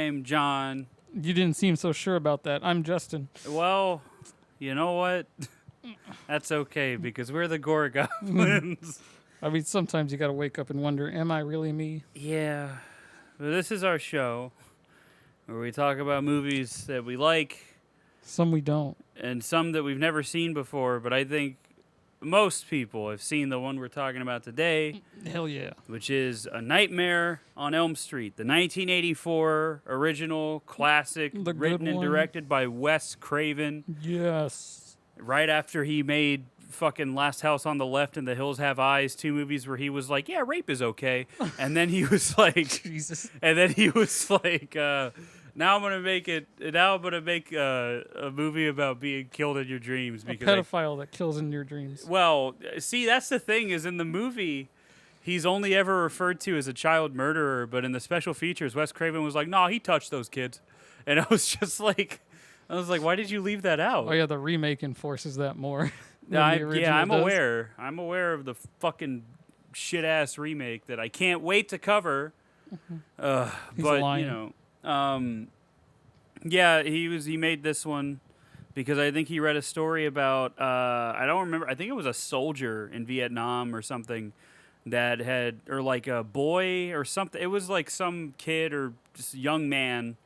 I'm John. You didn't seem so sure about that. I'm Justin. Well, you know what? That's okay because we're the Gore Goblins. I mean, sometimes you gotta wake up and wonder, am I really me? Yeah. But this is our show where we talk about movies that we like Some we don't. and some that we've never seen before, but I think most people have seen the one we're talking about today, Hell yeah. which is A Nightmare on Elm Street, the 1984 original classic The good written and one. directed by Wes Craven. Yes. Right after he made fucking Last House on the Left and The Hills Have Eyes, two movies where he was like, yeah, rape is okay. And then he was like, Jesus. and then he was like, now I'm going to make a movie about being killed in your dreams. A Because pedophile that kills in your dreams. well, see, that's the thing is in the movie, he's only ever referred to as a child murderer, but in the special features, Wes Craven was like, nah, he touched those kids. And I was just like, why did you leave that out? Oh yeah, the remake enforces that more. than Yeah, the original I'm does. aware. I'm aware of the fucking shit-ass remake that I can't wait to cover. He's But, lying. you know, yeah, he made this one because I think he read a story about, I don't remember, I think it was a soldier in Vietnam or something that had, or like a boy or something. It was like some kid or just young man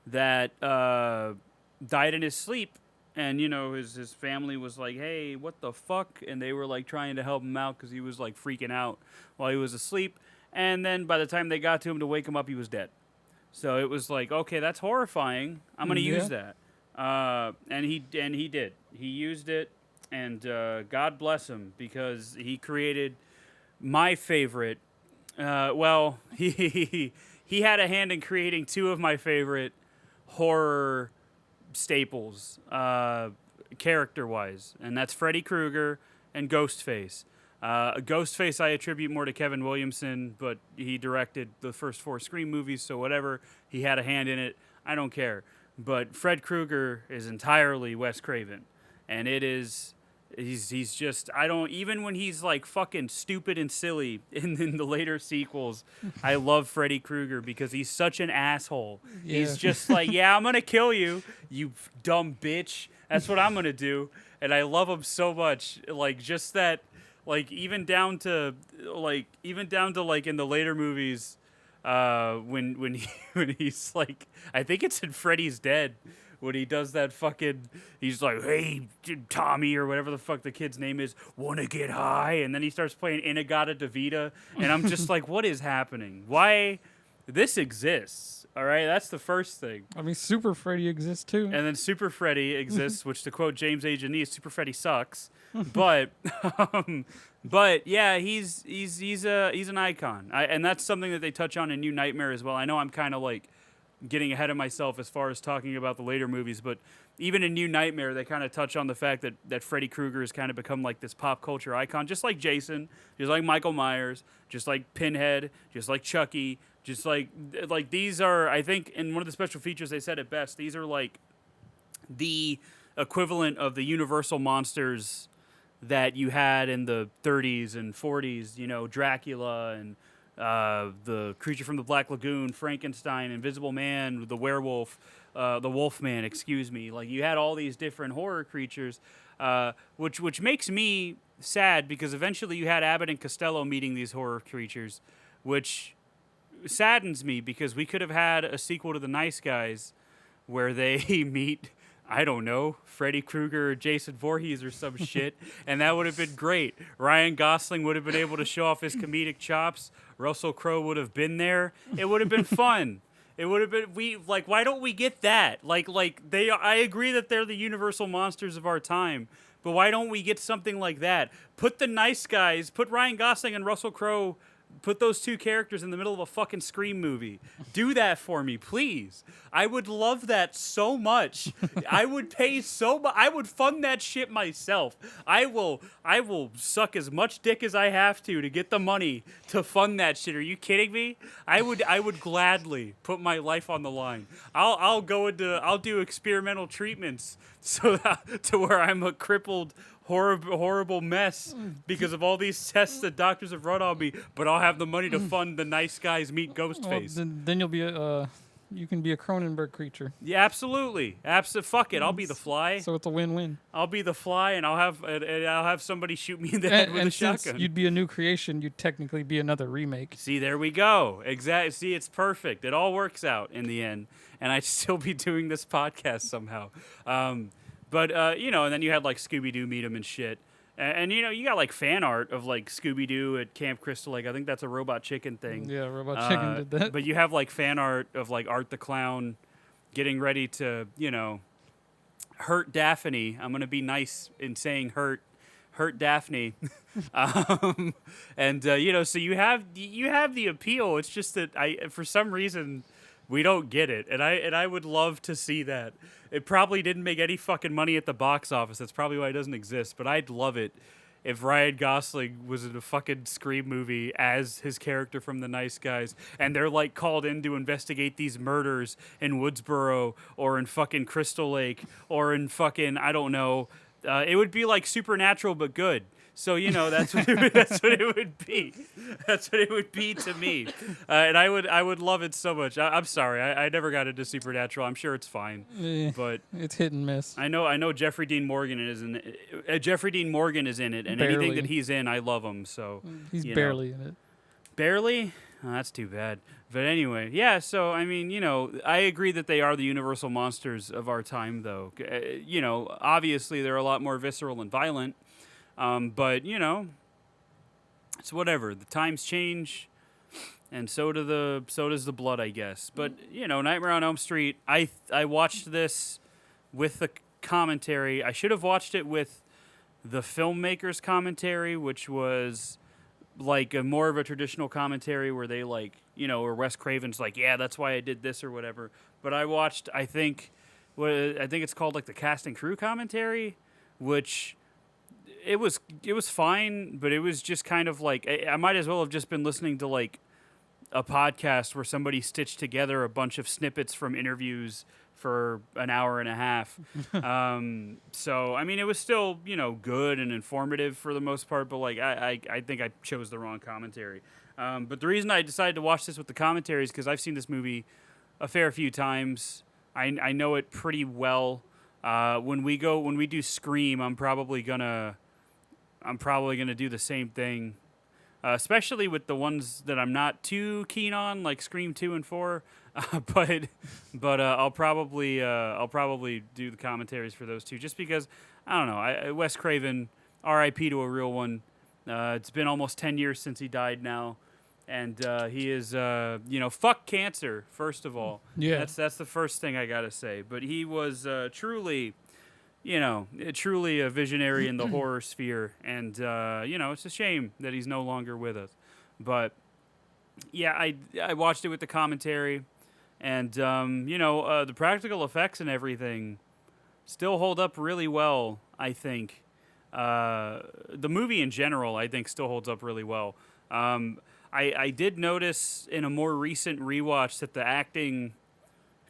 that died in his sleep. And, you know, his family was like, hey, what the fuck? And they were, like, trying to help him out because he was, like, freaking out while he was asleep. And then by the time they got to him to wake him up, he was dead. So it was like, okay, that's horrifying. I'm going to use that. And he did. He used it, and God bless him because he created my favorite. Well, he had a hand in creating two of my favorite horror staples, character-wise, and that's Freddy Krueger and Ghostface. Ghostface I attribute more to Kevin Williamson, but he directed the first 4 Scream movies, so whatever. He had a hand in it. I don't care. But Fred Krueger is entirely Wes Craven, and it is... He's just, I don't, even when he's like fucking stupid and silly in the later sequels, I love Freddy Krueger because he's such an asshole. Yeah. He's just like, yeah, I'm going to kill you, you dumb bitch. That's what I'm going to do. And I love him so much. Like, just that, like, even down to like in the later movies, when he's like, I think it's in Freddy's Dead. When he does that fucking, he's like, hey, Tommy, or whatever the fuck the kid's name is, wanna get high? And then he starts playing Inagata Davida, and I'm just like, what is happening? Why? This exists, all right? That's the first thing. I mean, Super Freddy exists too. And then Super Freddy exists, which to quote James A. Janisse, Super Freddy sucks. But yeah, he's an icon. And that's something that they touch on in New Nightmare as well. I know I'm kind of like getting ahead of myself as far as talking about the later movies, but even in New Nightmare, they kind of touch on the fact that Freddy Krueger has kind of become like this pop culture icon, just like Jason, just like Michael Myers, just like Pinhead, just like Chucky, just like these are, I think, in one of the special features they said it best, these are like the equivalent of the Universal monsters that you had in the 30s and 40s, you know, Dracula and the Creature from the Black Lagoon, Frankenstein, Invisible Man, the werewolf, the Wolfman, excuse me. Like, you had all these different horror creatures, which makes me sad because eventually you had Abbott and Costello meeting these horror creatures, which saddens me because we could have had a sequel to The Nice Guys where they meet, I don't know, Freddy Krueger or Jason Voorhees or some shit, and that would have been great. Ryan Gosling would have been able to show off his comedic chops. Russell Crowe would have been there. It would have been fun. It would have been, why don't we get that? I agree that they're the universal monsters of our time, but why don't we get something like that? Put the Nice Guys, put Ryan Gosling and Russell Crowe, put those two characters in the middle of a fucking Scream movie. Do that for me, please. I would love that so much. I would pay so much. I would fund that shit myself. I will suck as much dick as I have to get the money to fund that shit. Are you kidding me? I would gladly put my life on the line. I'll do experimental treatments so that, to where I'm a crippled horrible mess because of all these tests that doctors have run on me, but I'll have the money to fund the Nice Guys meet Ghostface. Well, then you'll be You can be a Cronenberg creature. Yeah, absolutely. Fuck it. I'll be the Fly. So it's a win-win. I'll be the Fly, and I'll have somebody shoot me in the head with a And since shotgun. you'd be a new creation, you'd technically be another remake. See, there we go. Exactly. See, it's perfect. It all works out in the end, and I'd still be doing this podcast somehow. But you know, and then you had like Scooby-Doo meet him and shit. And you know, you got like fan art of like Scooby-Doo at Camp Crystal Lake. I think that's a Robot Chicken thing. Yeah, Robot Chicken did that. But you have like fan art of like Art the Clown getting ready to, you know, hurt Daphne. I'm gonna be nice in saying hurt Daphne. And you know, so you have the appeal. It's just that for some reason we don't get it, and I would love to see that. It probably didn't make any fucking money at the box office. That's probably why it doesn't exist. But I'd love it if Ryan Gosling was in a fucking Scream movie as his character from The Nice Guys, and they're like called in to investigate these murders in Woodsboro or in fucking Crystal Lake or in fucking, I don't know. It would be like Supernatural but good. So, you know, that's what it would be. That's what it would be to me. And I would love it so much. I'm sorry. I never got into Supernatural. I'm sure it's fine. But it's hit and miss. I know Jeffrey Dean Morgan is in it. Jeffrey Dean Morgan is in it, and Barely. anything that he's in, I love him. So He's you barely know. in it. Barely? Oh, that's too bad. But anyway, yeah, so, I mean, you know, I agree that they are the universal monsters of our time, though. You know, obviously they're a lot more visceral and violent. But, you know, it's whatever. The times change, and so does the blood, I guess. But, you know, Nightmare on Elm Street, I watched this with the commentary. I should have watched it with the filmmaker's commentary, which was like more of a traditional commentary where they like, you know, where Wes Craven's like, yeah, that's why I did this or whatever. But I watched, I think it's called like the cast and crew commentary, which it was fine, but it was just kind of like, I might as well have just been listening to like a podcast where somebody stitched together a bunch of snippets from interviews for an hour and a half. So, I mean, it was still, you know, good and informative for the most part, but like, I think I chose the wrong commentary. But the reason I decided to watch this with the commentary is because I've seen this movie a fair few times. I know it pretty well. When we do Scream, I'm probably gonna do the same thing. Especially with the ones that I'm not too keen on, like Scream 2 and 4, but I'll probably do the commentaries for those two, just because I don't know. Wes Craven, R.I.P. to a real one. It's been almost 10 years since he died now, and he is you know, fuck cancer first of all. Yeah, that's the first thing I gotta say. But he was truly. You know, truly a visionary in the horror sphere, and you know, it's a shame that he's no longer with us. But yeah, I watched it with the commentary, and you know, the practical effects and everything still hold up really well. I think the movie in general, I think, still holds up really well. I did notice in a more recent rewatch that the acting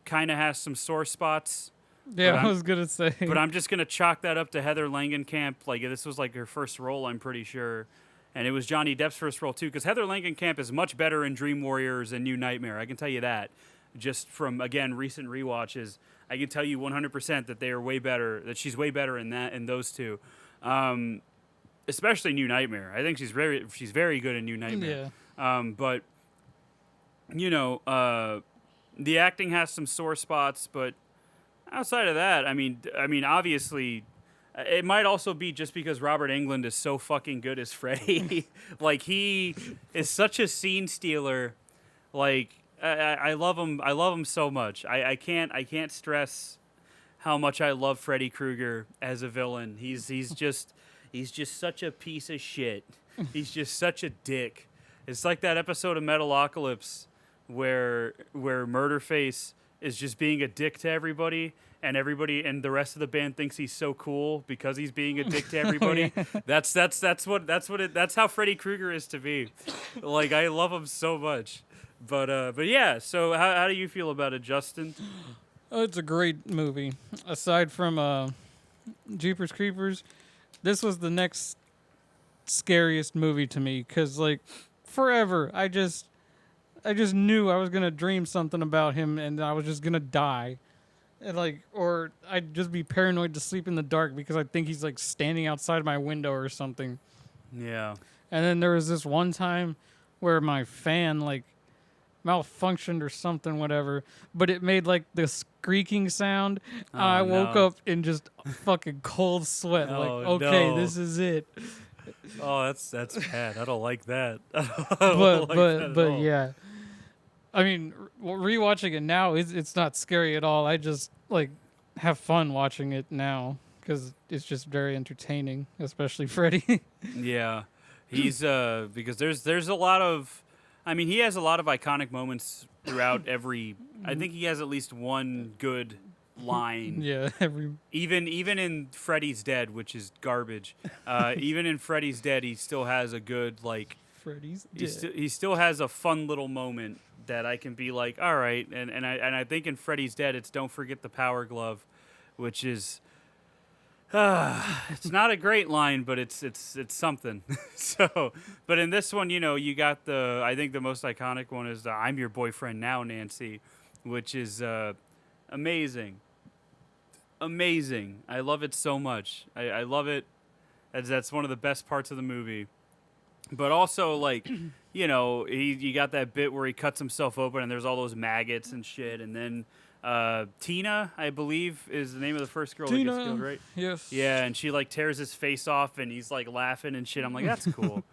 kind of has some sore spots. Yeah, I was gonna say. But I'm just gonna chalk that up to Heather Langenkamp. Like, this was like her first role, I'm pretty sure, and it was Johnny Depp's first role too. Because Heather Langenkamp is much better in Dream Warriors and New Nightmare. I can tell you that, just from again recent rewatches. I can tell you 100% that they are way better. That she's way better in those two, especially New Nightmare. I think she's very good in New Nightmare. Yeah. But you know, the acting has some sore spots, but outside of that, I mean, obviously, it might also be just because Robert Englund is so fucking good as Freddy. Like, he is such a scene stealer. Like, I love him. I love him so much. I can't stress how much I love Freddy Krueger as a villain. He's just such a piece of shit. He's just such a dick. It's like that episode of Metalocalypse where Murderface is just being a dick to everybody, and the rest of the band thinks he's so cool because he's being a dick to everybody. Oh, yeah. That's how Freddy Krueger is to me. Like, I love him so much. But yeah, so how do you feel about it, Justin? Oh, it's a great movie. Aside from Jeepers Creepers, this was the next scariest movie to me, because like forever just knew I was gonna dream something about him, and I was just gonna die. And or I'd just be paranoid to sleep in the dark because I think he's like standing outside my window or something. Yeah. And then there was this one time where my fan like malfunctioned or something, whatever, but it made like the squeaking sound. Oh, I woke no. up in just fucking cold sweat. Like, Oh, okay, no. this is it. Oh, that's bad. I don't like that. I But don't like that at all. yeah, I mean, rewatching it now, it's not scary at all. I just like have fun watching it now because it's just very entertaining, especially Freddy. Yeah, he's because there's a lot of, I mean, he has a lot of iconic moments throughout every. I think he has at least one good line. Yeah, Even in Freddy's Dead, which is garbage. Even in Freddy's Dead, he still has a good like. Freddy's He, dead. he still has a fun little moment that I can be like, all right, and I think in Freddy's Dead, it's don't forget the power glove, which is. It's not a great line, but it's something. So, but in this one, you got I think the most iconic one is the "I'm your boyfriend now, Nancy," which is amazing. Amazing. I love it so much. I love it. That's one of the best parts of the movie. But also, like, you got that bit where he cuts himself open and there's all those maggots and shit, and then. Tina, I believe, is the name of the first girl that gets killed, right? Yes. Yeah, and she like tears his face off, and he's like laughing and shit. I'm like, that's cool.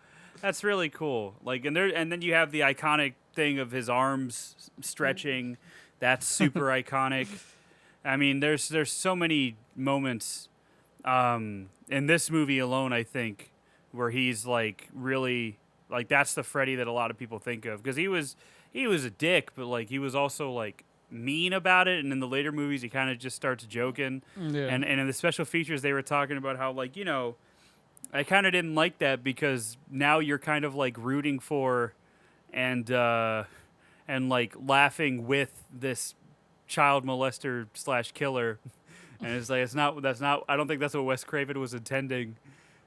That's really cool. Like, and then you have the iconic thing of his arms stretching. That's super iconic. I mean, there's so many moments in this movie alone, I think, where he's like really like that's the Freddy that a lot of people think of because he was a dick, but like he was also like mean about it, and in the later movies he kind of just starts joking. Yeah. And in the special features they were talking about how like I kind of didn't like that because now you're kind of like rooting for and like laughing with this child molester / killer, and it's like that's not I don't think that's what Wes Craven was intending.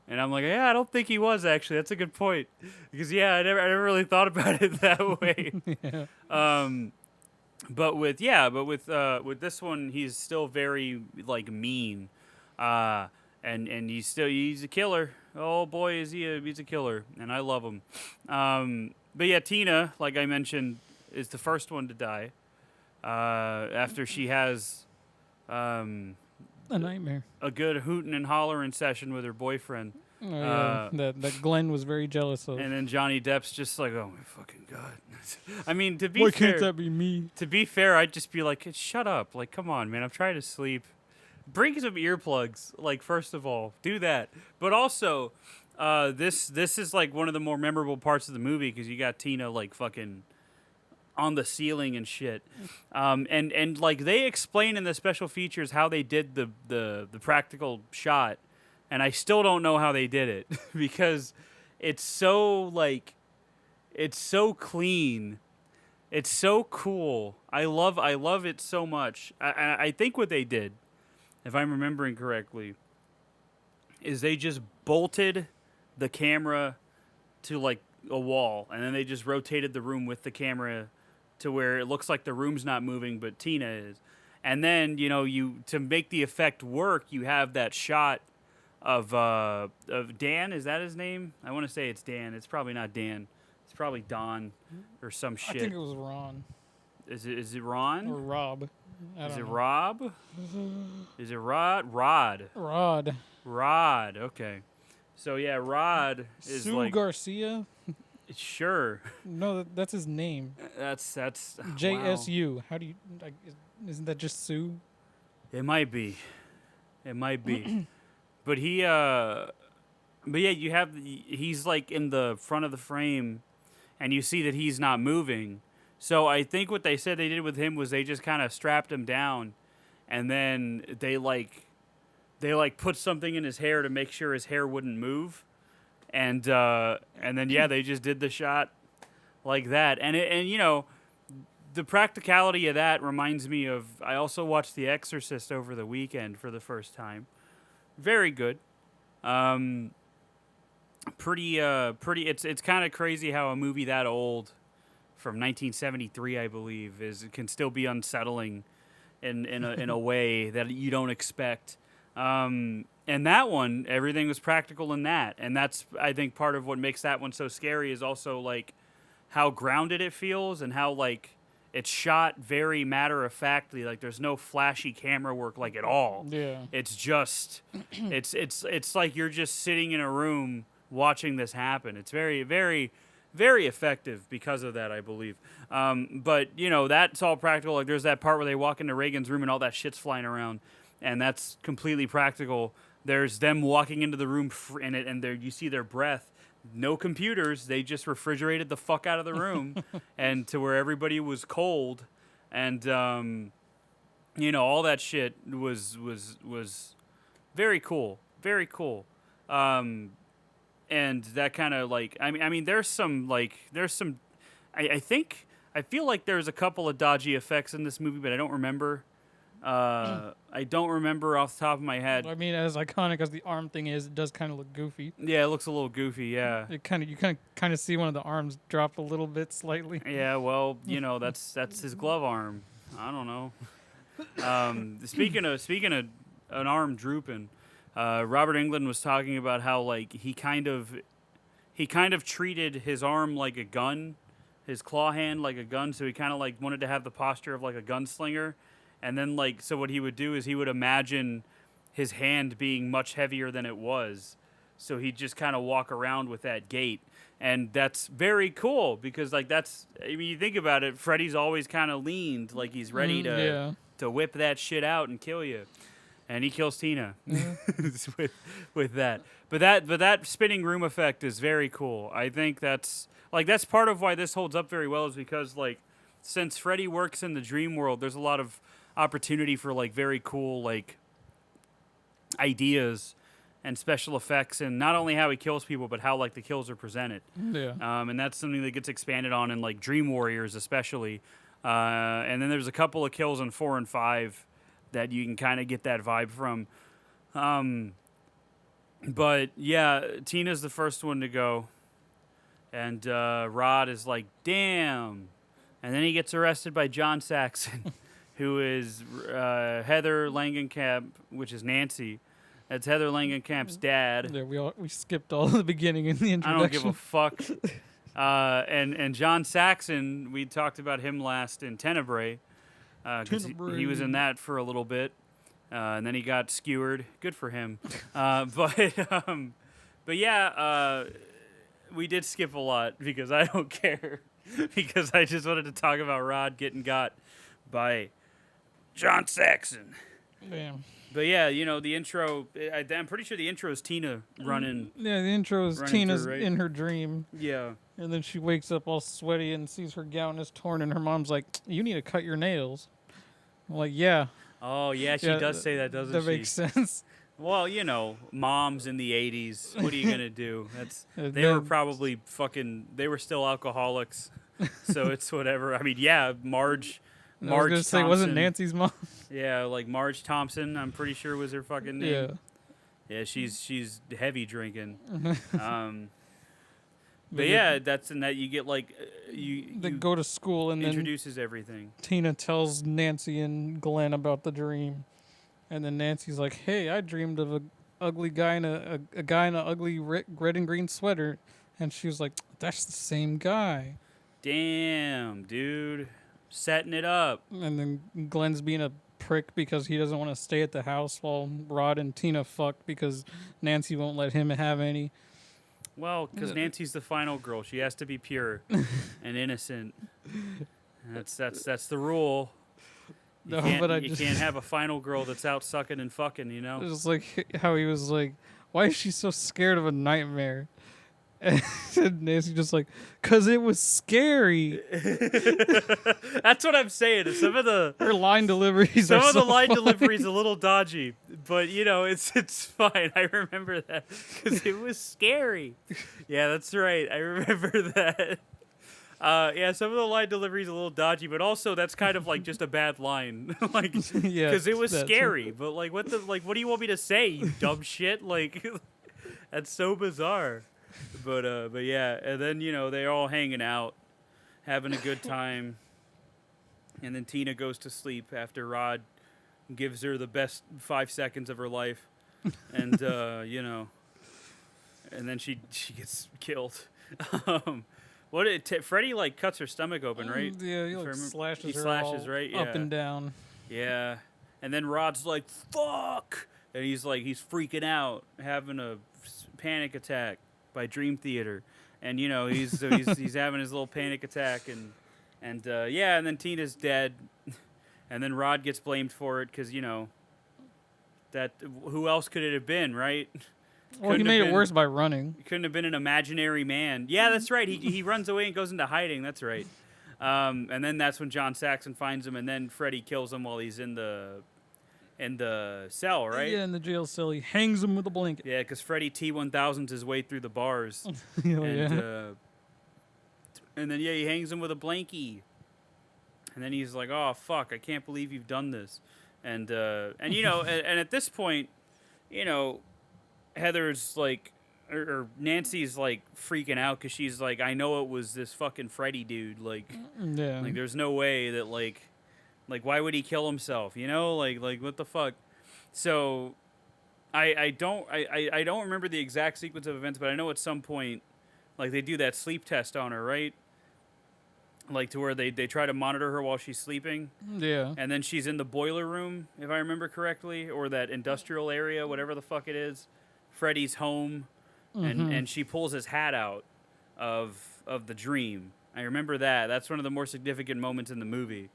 And I'm like, yeah, I don't think he was actually. That's a good point because I never really thought about it that way. Yeah. But with this one, he's still very like mean, and he's a killer. Oh boy, he's a killer, and I love him. But yeah, Tina, like I mentioned, is the first one to die. After she has, A nightmare. a good hooting and hollering session with her boyfriend. Oh, yeah. That Glenn was very jealous of. And then Johnny Depp's just like, oh my fucking god. I mean, to be Why fair, can't that be me? to be fair, I'd just be like, shut up. Like, come on, man. I'm trying to sleep. Bring some earplugs. Like, first of all, do that. But also, this is like one of the more memorable parts of the movie because you got Tina like fucking on the ceiling and shit. And like they explain in the special features how they did the practical shot, and I still don't know how they did it because it's so clean. It's so cool. I love it so much. I think what they did, if I'm remembering correctly, is they just bolted the camera to like a wall, and then they just rotated the room with the camera to where it looks like the room's not moving, but Tina is. And then you to make the effect work, you have that shot of Dan. Is that his name? I want to say it's Dan. It's probably not Dan. It's probably Don or some shit. I think it was Ron. Is it Ron? Or Rob. Is it Rob? Is it Rod? Rod. Rod. Okay. So yeah, Rod is Sue like Garcia? sure. No, that's his name. That's JSU. How do you isn't that just Sue? It might be. But he's like in the front of the frame and you see that he's not moving. So I think what they said they did with him was they just kind of strapped him down and then they put something in his hair to make sure his hair wouldn't move. And then they just did the shot like that. And the practicality of that reminds me of I also watched The Exorcist over the weekend for the first time. Very good. Pretty it's kind of crazy how a movie that old from 1973, I believe, it can still be unsettling in a way that you don't expect. And that one, everything was practical in that, and that's, I think, part of what makes that one so scary is also like how grounded it feels and how like it's shot very matter of factly. Like there's no flashy camera work like at all. Yeah. It's just it's like you're just sitting in a room watching this happen. It's very, very, very effective because of that, I believe. But you know, that's all practical. Like there's that part where they walk into Reagan's room and all that shit's flying around, and that's completely practical. There's them walking into the room in it, and there you see their breath. No computers. They just refrigerated the fuck out of the room, and to where everybody was cold, and you know, all that shit was very cool, very cool. And that kind of like, I mean, I think I feel like there's a couple of dodgy effects in this movie, but I don't remember. I don't remember off the top of my head. I mean, as iconic as the arm thing is, it does kind of look goofy. Yeah, it looks a little goofy. Yeah. You kind of see one of the arms drop a little bit slightly. Yeah, well, you know, that's his glove arm. I don't know. Speaking of an arm drooping, Robert Englund was talking about how like he kind of treated his arm like a gun, his claw hand like a gun. So he kind of like wanted to have the posture of like a gunslinger. And then, like, so what he would do is he would imagine his hand being much heavier than it was. So he'd just kind of walk around with that gait. And that's very cool because, like, that's, I mean, you think about it, Freddy's always kind of leaned, like he's ready to whip that shit out and kill you. And he kills Tina with that. But that spinning room effect is very cool. I think that's part of why this holds up very well is because, like, since Freddy works in the dream world, there's a lot of opportunity for like very cool like ideas and special effects, and not only how he kills people, but how like the kills are presented. Yeah. And that's something that gets expanded on in like Dream Warriors, especially. And then there's a couple of kills in 4 and 5 that you can kind of get that vibe from. But yeah, Tina's the first one to go, and Rod is like, "Damn," and then he gets arrested by John Saxon. Who is Heather Langenkamp, which is Nancy. That's Heather Langenkamp's dad. Yeah, we skipped all the beginning in the introduction. I don't give a fuck. And John Saxon, we talked about him last in Tenebrae. He was in that for a little bit. And then he got skewered. Good for him. But yeah, we did skip a lot because I don't care. Because I just wanted to talk about Rod getting got by John Saxon. Damn. But yeah, you know, the intro, I'm pretty sure the intro is Tina running. Yeah, the intro is Tina's through, right? In her dream. Yeah. And then she wakes up all sweaty and sees her gown is torn, and her mom's like, "You need to cut your nails." I'm like, yeah. Oh, yeah, she does say that, doesn't she? That makes sense. Well, you know, moms in the 80s, what are you going to do? They were probably they were still alcoholics, so it's whatever. I mean, yeah, Marge I was gonna say, wasn't Nancy's mom? Yeah, like Marge Thompson, I'm pretty sure was her fucking name. Yeah, she's heavy drinking. But yeah, that's in that you get like they go to school and introduces everything. Tina tells Nancy and Glenn about the dream, and then Nancy's like, "Hey, I dreamed of a ugly guy in a guy in an ugly red and green sweater," and she was like, "That's the same guy." Damn, dude. Setting it up. And then Glenn's being a prick because he doesn't want to stay at the house while Rod and Tina fuck because Nancy won't let him have any. Well, because Nancy's the final girl. She has to be pure and innocent. That's the rule. You can't have a final girl that's out sucking and fucking, you know? It's like how he was like, "Why is she so scared of a nightmare?" And Nancy just like, "'Cause it was scary." That's what I'm saying. Her line deliveries. Some are of the so line funny. deliveries a little dodgy, but you know it's fine. I remember that because it was scary. Yeah, that's right. I remember that. Yeah, some of the line deliveries a little dodgy, but also that's kind of like just a bad line, like because it was scary. But like, what do you want me to say? You dumb shit. Like, that's so bizarre. But yeah, and then you know they're all hanging out, having a good time. And then Tina goes to sleep after Rod gives her the best 5 seconds of her life. And, you know, and then she gets killed. Freddy, like, cuts her stomach open, right? Yeah, he If I like remember- slashes he her slashes, all right? up Yeah. and down. Yeah. And then Rod's like, fuck! And he's freaking out, having a panic attack by Dream Theater. And, you know, he's having his little panic attack. And then Tina's dead. And then Rod gets blamed for it because, you know, who else could it have been, right? Well, he made it worse by running. It couldn't have been an imaginary man. Yeah, that's right. He runs away and goes into hiding. That's right. And then that's when John Saxon finds him, and then Freddy kills him while he's in the cell, right? Yeah, in the jail cell, he hangs him with a blanket. Yeah, because Freddy T-1000's his way through the bars. Yeah. And then, he hangs him with a blankie. And then he's like, oh, fuck, I can't believe you've done this. And you know, and at this point, you know, Heather's like, or Nancy's like freaking out because she's like, I know it was this fucking Freddy dude. Like, Yeah. like there's no way that like why would he kill himself? You know, like what the fuck? So I don't remember the exact sequence of events, but I know at some point, like they do that sleep test on her, right? Like to where they try to monitor her while she's sleeping. Yeah. And then she's in the boiler room, if I remember correctly, or that industrial area, whatever the fuck it is. Freddy's home, and she pulls his hat out of the dream. I remember that. That's one of the more significant moments in the movie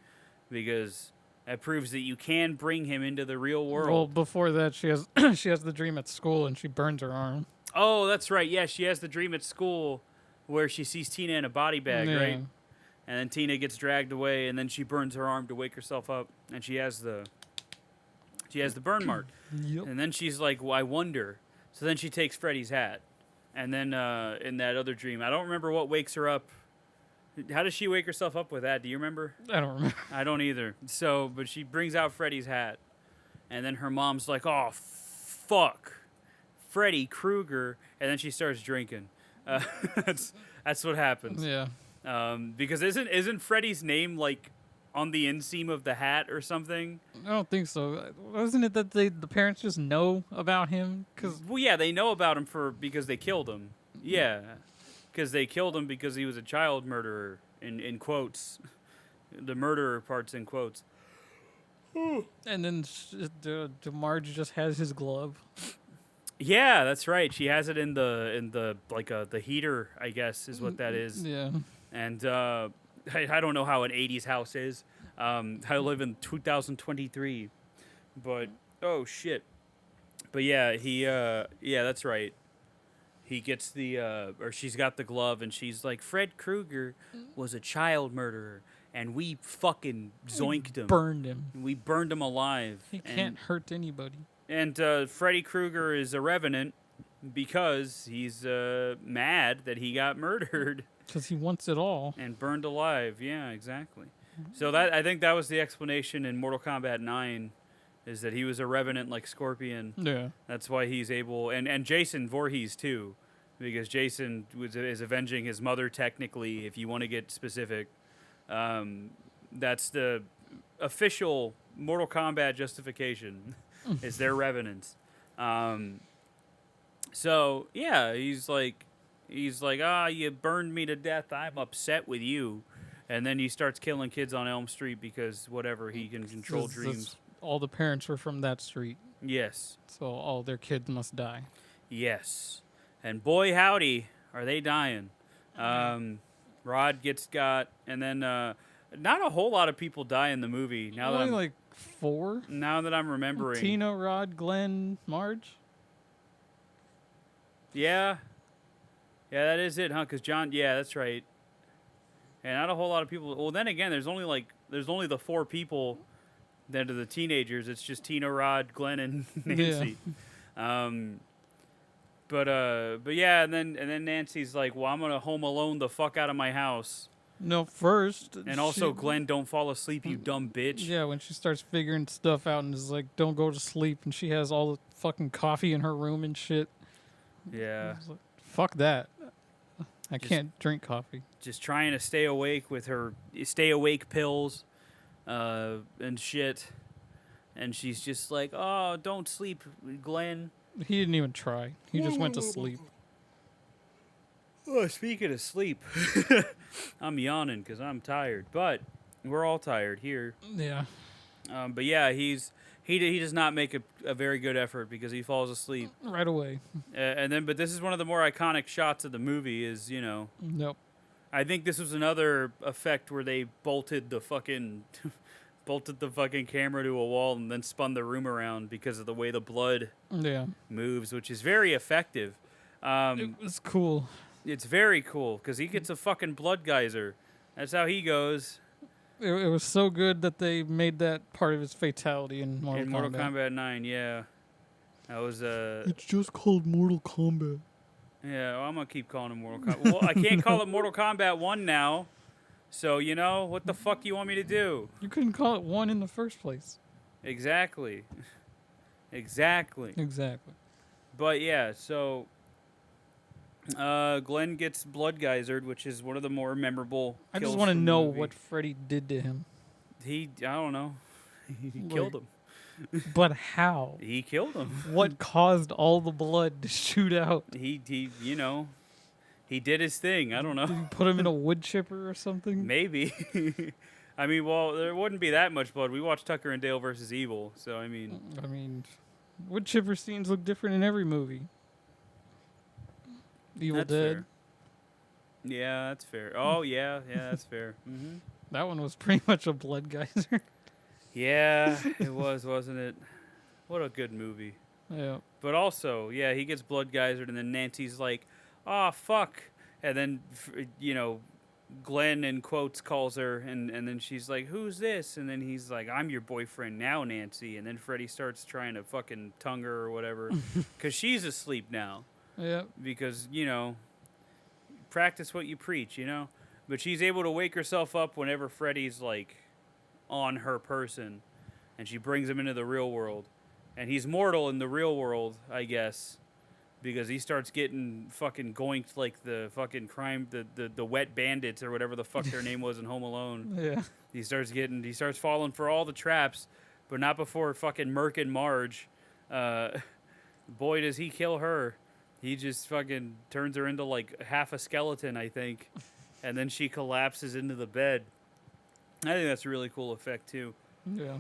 because that proves that you can bring him into the real world. Well, before that, she has she has the dream at school and she burns her arm. Oh, that's right. Yeah, she has the dream at school where she sees Tina in a body bag, right? And then Tina gets dragged away, and then she burns her arm to wake herself up, and she has the burn mark. Yep. And then she's like, well, I wonder. So then she takes Freddy's hat. And then in that other dream, I don't remember what wakes her up. How does she wake herself up with that? Do you remember? I don't remember. I don't either. So, but she brings out Freddy's hat. And then her mom's like, oh, fuck. Freddy Krueger. And then she starts drinking. That's what happens. Yeah. Because isn't Freddy's name like on the inseam of the hat or something? I don't think so. Wasn't it that the parents just know about him? Well, yeah, they know about him because they killed him. Yeah, because they killed him because he was a child murderer, in quotes. The murderer part's in quotes. And then Marge just has his glove. Yeah, that's right. She has it in the the heater, I guess, is what that is. Yeah. And I don't know how an 80s house is. I live in 2023. But, oh, shit. But, yeah, yeah, that's right. He gets or she's got the glove, and she's like, Fred Krueger was a child murderer, and we fucking zoinked him. Burned him. We burned him alive. He can't hurt anybody. And Freddy Krueger is a revenant because he's mad that he got murdered. Because he wants it all. And burned alive. Yeah, exactly. So I think that was the explanation in Mortal Kombat 9, is that he was a revenant like Scorpion. Yeah. That's why he's able, and Jason Voorhees too, because Jason is avenging his mother technically, if you want to get specific. That's the official Mortal Kombat justification, is their revenants. So yeah, he's like, you burned me to death. I'm upset with you. And then he starts killing kids on Elm Street because whatever, he can control dreams. All the parents were from that street. Yes. So all their kids must die. Yes. And boy, howdy, are they dying. Rod gets got, and then not a whole lot of people die in the movie. Now Only that like 4? now that I'm remembering. Tina, Rod, Glenn, Marge? Yeah. Yeah, that is it, huh? Because John, yeah, that's right. And not a whole lot of people. Well, then again, there's only the 4 people that are the teenagers. It's just Tina, Rod, Glenn, and Nancy. Yeah. But yeah, and then Nancy's like, well, I'm gonna home alone the fuck out of my house. No, first. And also, Glenn, don't fall asleep, you dumb bitch. Yeah, when she starts figuring stuff out and is like, don't go to sleep, and she has all the fucking coffee in her room and shit. Yeah. Like, fuck that. I can't drink coffee. Just trying to stay awake with her stay awake pills and shit. And she's just like, oh, don't sleep, Glenn. He didn't even try. He just went to sleep. Oh, speaking of sleep, I'm yawning because I'm tired. But we're all tired here. Yeah. But yeah, he does not make a very good effort because he falls asleep Right away. but this is one of the more iconic shots of the movie. Is Nope. I think this was another effect where they bolted the fucking camera to a wall and then spun the room around because of the way the blood moves, which is very effective. It was cool. It's very cool because he gets a fucking blood geyser. That's how he goes. It was so good that they made that part of his fatality in Mortal Kombat. In Mortal Kombat 9, yeah. That was It's just called Mortal Kombat. Yeah, well, I'm gonna keep calling it Mortal Kombat. Well, I can't call it Mortal Kombat 1 now. So, what the fuck do you want me to do? You couldn't call it 1 in the first place. Exactly. But yeah, so Glenn gets blood geysered, which is one of the more memorable I kills just want to from the know movie. what Freddy did to him. I don't know. He killed him. But how? He killed him. What caused all the blood to shoot out? He did his thing. I don't know. Did you put him in a wood chipper or something? Maybe. I mean, well, there wouldn't be that much blood. We watched Tucker and Dale versus Evil, so I mean, wood chipper scenes look different in every movie. Evil that's Dead. fair. Yeah, that's fair. Oh yeah, that's fair. Mm-hmm. That one was pretty much a blood geyser. Yeah, it was, wasn't it? What a good movie. Yeah. But also, yeah, he gets blood geysered, and then Nancy's like, "Oh fuck," and then Glenn in quotes calls her, and then she's like, "Who's this?" And then he's like, "I'm your boyfriend now, Nancy." And then Freddy starts trying to fucking tongue her or whatever, because she's asleep now. Yeah. Because practice what you preach, But she's able to wake herself up whenever Freddy's like on her person, and she brings him into the real world, and he's mortal in the real world, I guess. Because he starts getting fucking goinked like the fucking the wet bandits or whatever the fuck their name was in Home Alone. Yeah. He starts falling for all the traps, but not before fucking murking Marge. Boy, does he kill her. He just fucking turns her into like half a skeleton, I think. And then she collapses into the bed. I think that's a really cool effect too. Yeah.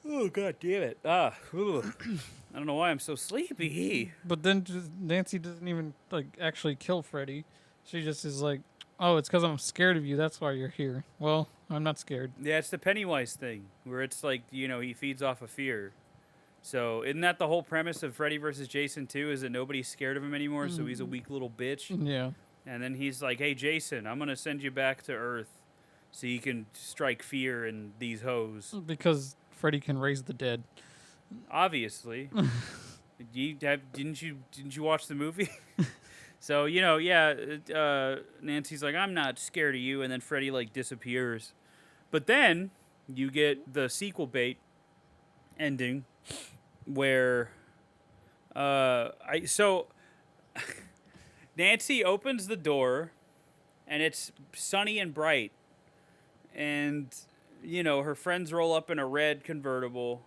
Oh, god damn it. I don't know why I'm so sleepy. But then Nancy doesn't even actually kill Freddy. She just is like, "Oh, it's because I'm scared of you. That's why you're here." Well, I'm not scared. Yeah, it's the Pennywise thing, where it's like, he feeds off of fear. So isn't that the whole premise of Freddy vs. Jason 2, is that nobody's scared of him anymore, so he's a weak little bitch? Yeah. And then he's like, "Hey, Jason, I'm going to send you back to Earth so you can strike fear in these hoes." Because Freddy can raise the dead. Obviously. Didn't you watch the movie? So, Nancy's like, "I'm not scared of you," and then Freddy disappears. But then you get the sequel bait ending where Nancy opens the door and it's sunny and bright, and her friends roll up in a red convertible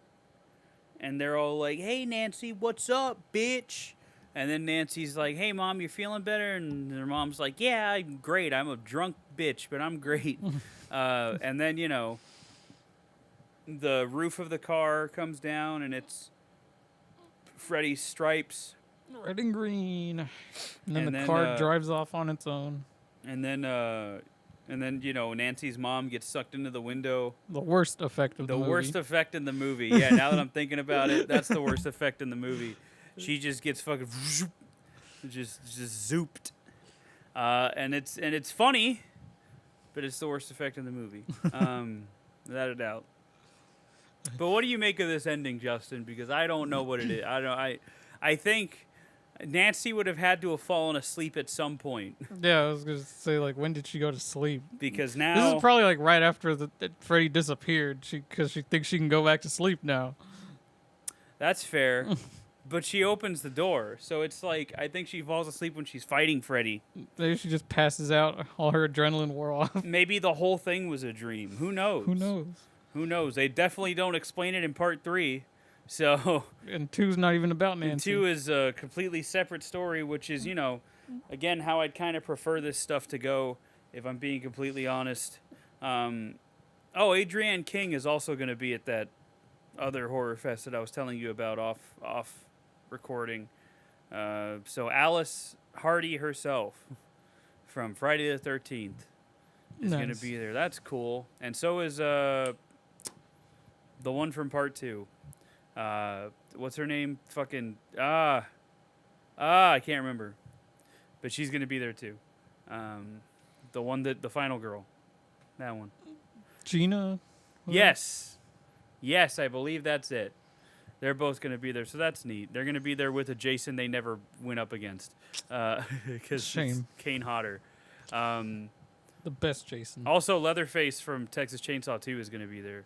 and they're all like, "Hey Nancy, what's up, bitch?" And then Nancy's like, "Hey mom, you feeling better?" And her mom's like, "Yeah, I'm great. I'm a drunk bitch, but I'm great." And then the roof of the car comes down and it's Freddy's stripes. Red and green. And then the car drives off on its own. And then Nancy's mom gets sucked into the window. The worst effect of the movie. The worst effect in the movie. Yeah, now that I'm thinking about it, that's the worst effect in the movie. She just gets fucking just zooped. And it's funny, but it's the worst effect in the movie. Without a doubt. But what do you make of this ending, Justin? Because I don't know what it is. I think Nancy would have had to have fallen asleep at some point. Yeah, I was gonna say, when did she go to sleep? Because now this is probably right after that Freddy disappeared. Because she thinks she can go back to sleep now. That's fair. but she opens the door. So it's like, I think she falls asleep when she's fighting Freddy. Maybe she just passes out. All her adrenaline wore off. Maybe the whole thing was a dream. Who knows? Who knows? Who knows? They definitely don't explain it in part 3. So, And 2's not even about and Nancy. 2 is a completely separate story, which is, again, how I'd kind of prefer this stuff to go, if I'm being completely honest. Adrienne King is also going to be at that other horror fest that I was telling you about off recording. So Alice Hardy herself from Friday the 13th is going to be there. That's cool. And so is the one from part 2. What's her name? Fucking I can't remember. But she's going to be there too. The final girl. That one. Gina? Yes. Yes, I believe that's it. They're both going to be there, so that's neat. They're going to be there with a Jason they never went up against. Because Shame. Kane Hodder. The best Jason. Also, Leatherface from Texas Chainsaw 2 is going to be there.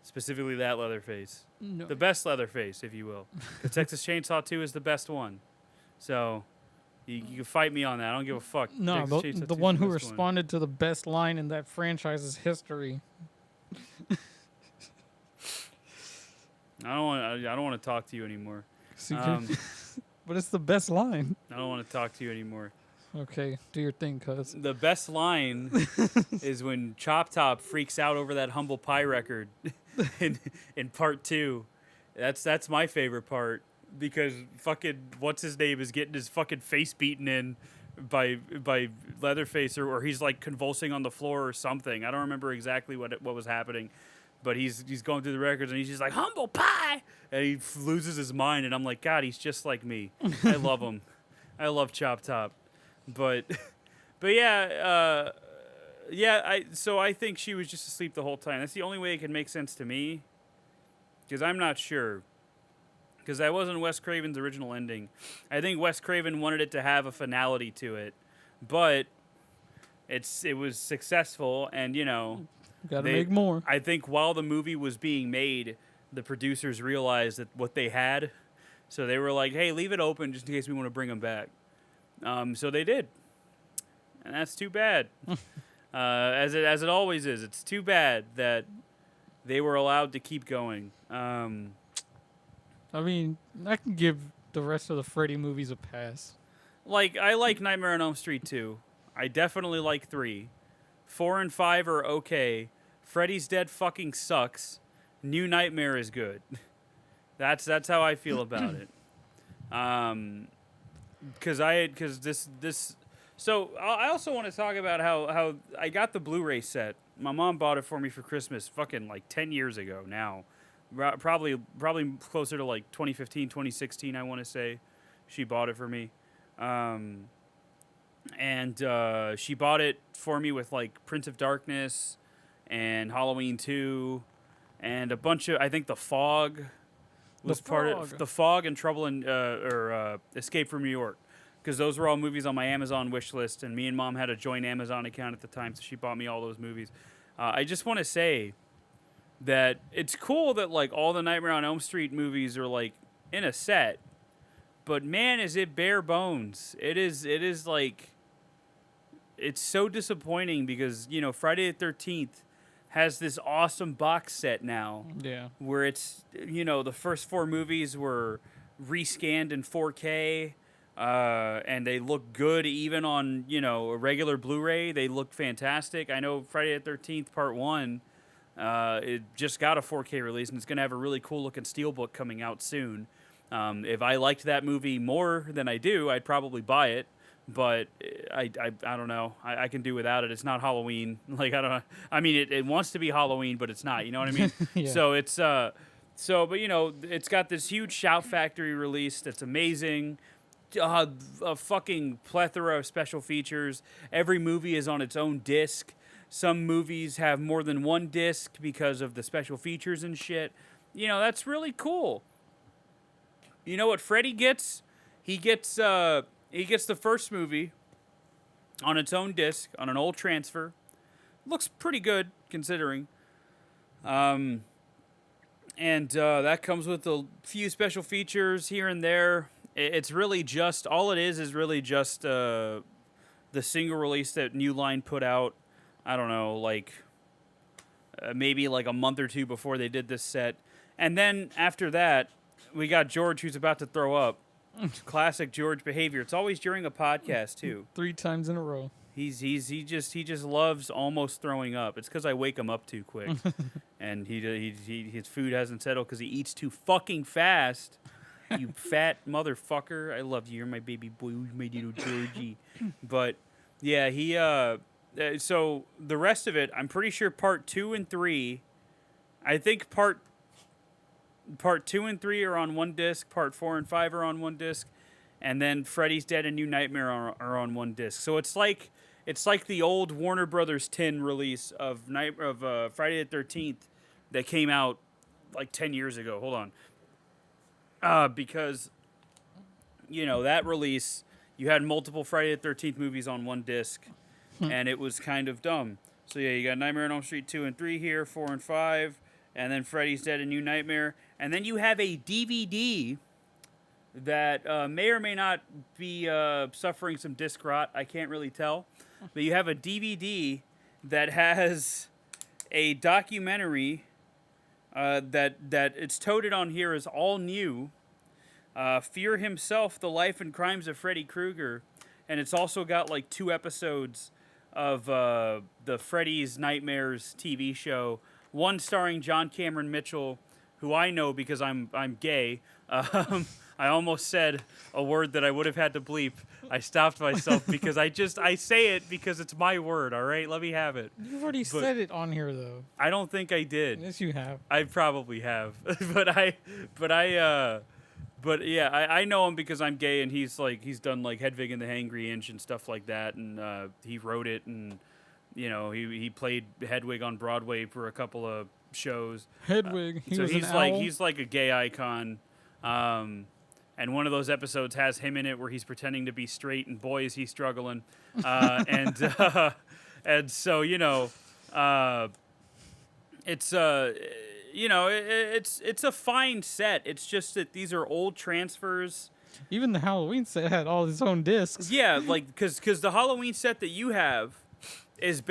Specifically that Leatherface. No. The best Leatherface, if you will. Because Texas Chainsaw 2 is the best one. So, you can fight me on that. I don't give a fuck. No, Texas Chainsaw 2 the is one who best responded to the best line in that franchise's history. I don't want to talk to you anymore. But it's the best line. I don't want to talk to you anymore. Okay, do your thing, cuz. The best line is when Chop Top freaks out over that Humble Pie record in part 2. That's my favorite part because fucking what's his name is getting his fucking face beaten in by Leatherface or he's like convulsing on the floor or something. I don't remember exactly what was happening. But he's going through the records and he's just like, Humble Pie! And he loses his mind. And I'm like, God, he's just like me. I love him. I love Chop Top. But yeah, so I think she was just asleep the whole time. That's the only way it can make sense to me. Because I'm not sure. Because that wasn't Wes Craven's original ending. I think Wes Craven wanted it to have a finality to it. But it was successful and, Gotta make more. I think while the movie was being made, the producers realized that what they had, so they were like, "Hey, leave it open just in case we want to bring them back." So they did, and that's too bad. As it always is, it's too bad that they were allowed to keep going. I mean, I can give the rest of the Freddy movies a pass. I like Nightmare on Elm Street 2. I definitely like 3. 4 and 5 are okay. Freddy's Dead fucking sucks. New Nightmare is good. That's how I feel about it. So I also want to talk about how I got the Blu-ray set. My mom bought it for me for Christmas fucking like 10 years ago now. Probably closer to like 2015, 2016, I want to say. She bought it for me. And she bought it for me with like Prince of Darkness and Halloween 2 and a bunch of, I think The Fog was part of The Fog and Trouble in Escape from New York, because those were all movies on my Amazon wish list, and me and Mom had a joint Amazon account at the time, so she bought me all those movies. I just want to say that it's cool that like all the Nightmare on Elm Street movies are like in a set, but man, is it bare bones. It is like, it's so disappointing because, Friday the 13th has this awesome box set now. Yeah. Where it's, the first 4 movies were rescanned in 4K, and they look good even on, a regular Blu-ray. They look fantastic. I know Friday the 13th Part 1, it just got a 4K release, and it's going to have a really cool looking steelbook coming out soon. If I liked that movie more than I do, I'd probably buy it. But I don't know. I can do without it. It's not Halloween. Like, I don't know. I mean, it wants to be Halloween, but it's not. You know what I mean? Yeah. So it's but it's got this huge Shout Factory release that's amazing. A fucking plethora of special features. Every movie is on its own disc. Some movies have more than one disc because of the special features and shit. That's really cool. You know what Freddy gets? He gets the first movie on its own disc, on an old transfer. Looks pretty good, considering. And that comes with a few special features here and there. It's really just all it is really just the single release that New Line put out. I don't know, like maybe like a month or two before they did this set, and then after that, we got George who's about to throw up. Classic George behavior. It's always during a podcast too. 3 times in a row. He just loves almost throwing up. It's because I wake him up too quick, and he his food hasn't settled because he eats too fucking fast. You fat motherfucker! I love you. You're my baby boy, my little Georgie. But yeah, he so the rest of it, I'm pretty sure part 2 and 3. I think part 2 and 3 are on one disc. Part 4 and 5 are on one disc, and then Freddy's Dead and New Nightmare are on one disc. So it's like the old Warner Brothers tin release of Friday the 13th that came out like 10 years ago. Hold on, because that release, you had multiple Friday the 13th movies on one disc, and it was kind of dumb. So yeah, you got Nightmare on Elm Street 2 and 3 here, 4 and 5, and then Freddy's Dead and New Nightmare, and then you have a DVD that may or may not be suffering some disc rot. I can't really tell. But you have a DVD that has a documentary that it's toted on here as all new. Fear Himself, The Life and Crimes of Freddy Krueger. And it's also got like 2 episodes of the Freddy's Nightmares TV show. One starring John Cameron Mitchell, who I know because I'm gay. I almost said a word that I would have had to bleep. I stopped myself because I say it because it's my word, all right? Let me have it. You've already said it on here, though. I don't think I did. Yes, you have. I probably have. But yeah, I know him because I'm gay, and he's done like Hedwig and the Hangry Inch and stuff like that, and he wrote it, and he played Hedwig on Broadway for a couple of shows. Hedwig, he's like a gay icon. And one of those episodes has him in it where he's pretending to be straight, and boy is he struggling. And so it's it's a fine set. It's just that these are old transfers. Even the Halloween set had all its own discs. Yeah, like because the Halloween set that you have is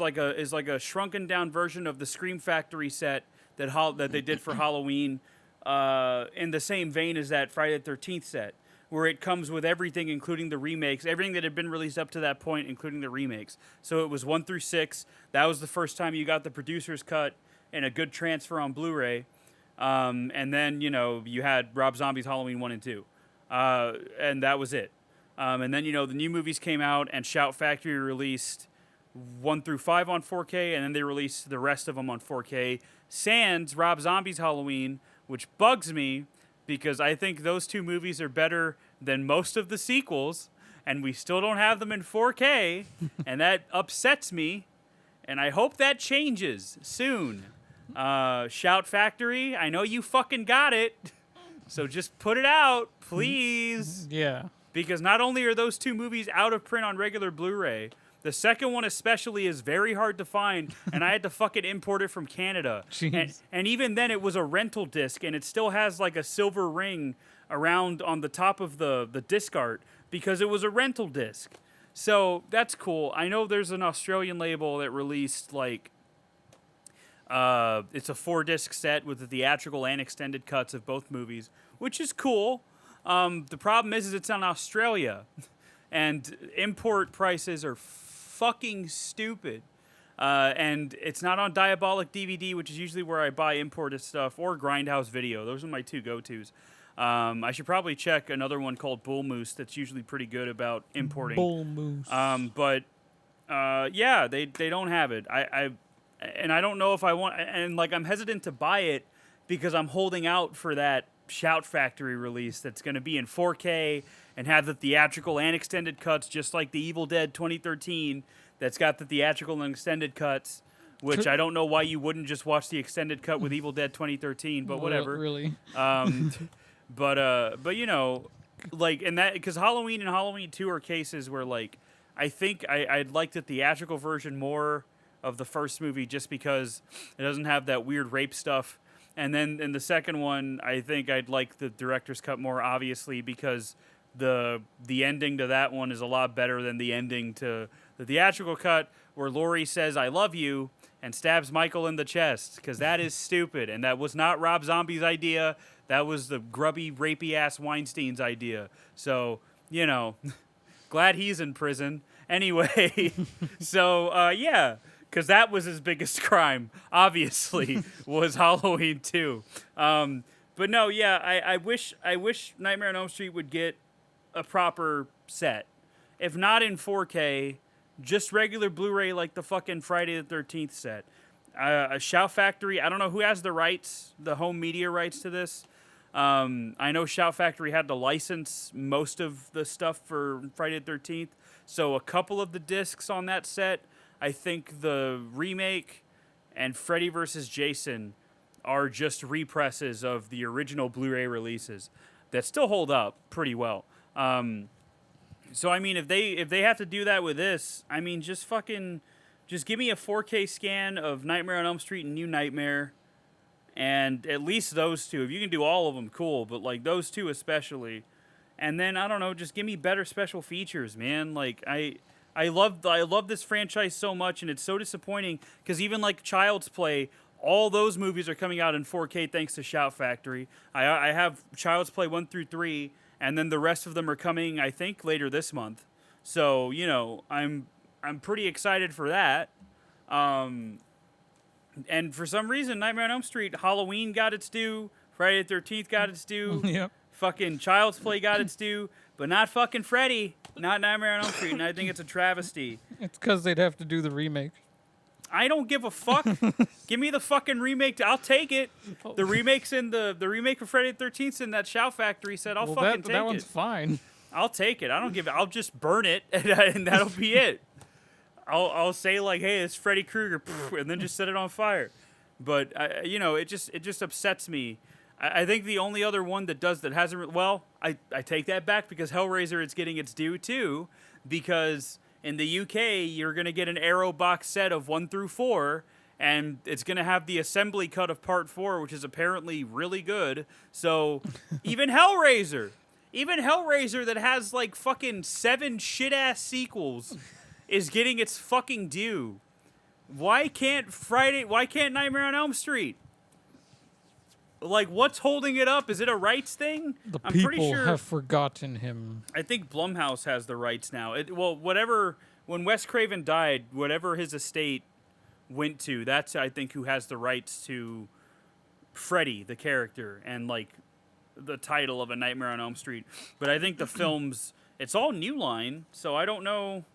like a shrunken down version of the Scream Factory set that they did for Halloween. In the same vein as that Friday the 13th set, where it comes with everything, including the remakes, everything that had been released up to that point, including the remakes. So it was 1 through 6. That was the first time you got the producer's cut and a good transfer on Blu-ray. And then, you had Rob Zombie's Halloween 1 and 2. And that was it. And then, the new movies came out, and Shout Factory released 1 through 5 on 4K, and then they released the rest of them on 4K. Sans Rob Zombie's Halloween, which bugs me because I think those 2 movies are better than most of the sequels, and we still don't have them in 4K, and that upsets me, and I hope that changes soon. Shout Factory, I know you fucking got it, so just put it out, please. Yeah. Because not only are those 2 movies out of print on regular Blu-ray, the second one especially is very hard to find, and I had to fucking import it from Canada. And even then, it was a rental disc, and it still has like a silver ring around on the top of the disc art because it was a rental disc. So that's cool. I know there's an Australian label that released like it's a 4-disc set with the theatrical and extended cuts of both movies, which is cool. The problem is it's in Australia, and import prices are fucking stupid. And it's not on Diabolic DVD, which is usually where I buy imported stuff, or Grindhouse Video. Those are my 2 go-tos. I should probably check another one called Bull Moose that's usually pretty good about importing. Bull Moose. Yeah, they don't have it. I don't know if I want, and like I'm hesitant to buy it because I'm holding out for that Shout Factory release that's going to be in 4K and have the theatrical and extended cuts, just like the Evil Dead 2013 that's got the theatrical and extended cuts, which I don't know why you wouldn't just watch the extended cut with Evil Dead 2013, but whatever. Really? But like, and that, because Halloween and Halloween 2 are cases where, like, I think I'd like the theatrical version more of the first movie just because it doesn't have that weird rape stuff. And then in the second one, I think I'd like the director's cut more, obviously, because the ending to that one is a lot better than the ending to the theatrical cut, where Laurie says "I love you" and stabs Michael in the chest, because that is stupid, and that was not Rob Zombie's idea. That was the grubby, rapey ass Weinstein's idea. So, you know, glad he's in prison. Anyway, so yeah. Because that was his biggest crime, obviously, was Halloween 2. But no, yeah, I wish Nightmare on Elm Street would get a proper set. If not in 4K, just regular Blu-ray like the fucking Friday the 13th set. A Shout Factory, I don't know who has the rights, the home media rights to this. I know Shout Factory had to license most of the stuff for Friday the 13th. So a couple of the discs on that set, I think the remake and Freddy vs. Jason are just represses of the original Blu-ray releases that still hold up pretty well. So I mean, if they have to do that with this, I mean, just give me a 4K scan of Nightmare on Elm Street and New Nightmare, and at least those two. If you can do all of them, cool. But like those two especially, and then I don't know, just give me better special features, man. Like I love this franchise so much, and it's so disappointing because even like Child's Play, all those movies are coming out in 4K thanks to Shout Factory. I have Child's Play 1 through 3, and then the rest of them are coming, I think, later this month. So, you know, I'm pretty excited for that. And for some reason, Nightmare on Elm Street, Halloween got its due, Friday the 13th got its due, Yep. fucking Child's Play got its due, but not fucking Freddy. Not Nightmare on Elm Street, and I think it's a travesty. It's because they'd have to do the remake. I don't give a fuck. Give me the fucking remake. I'll take it. The remake's in the remake for Friday the 13th in that Shout Factory set. I'll fucking take it. That one's fine. I'll take it. I don't give it. I'll just burn it, and that'll be it. I'll say like, hey, it's Freddy Krueger, and then just set it on fire. But you know, it just upsets me. I think the only other one that hasn't. Well, I take that back because Hellraiser is getting its due too, because in the UK you're gonna get an Arrow box set of 1 through 4, and it's gonna have the assembly cut of Part 4, which is apparently really good. So even Hellraiser that has like fucking 7 shit ass sequels is getting its fucking due. Why can't Nightmare on Elm Street? Like, what's holding it up? Is it a rights thing? The I'm people pretty sure have forgotten him. I think Blumhouse has the rights now. When Wes Craven died, whatever his estate went to, that's I think who has the rights to Freddy, the character, and like the title of A Nightmare on Elm Street. But I think the films, it's all New Line, so I don't know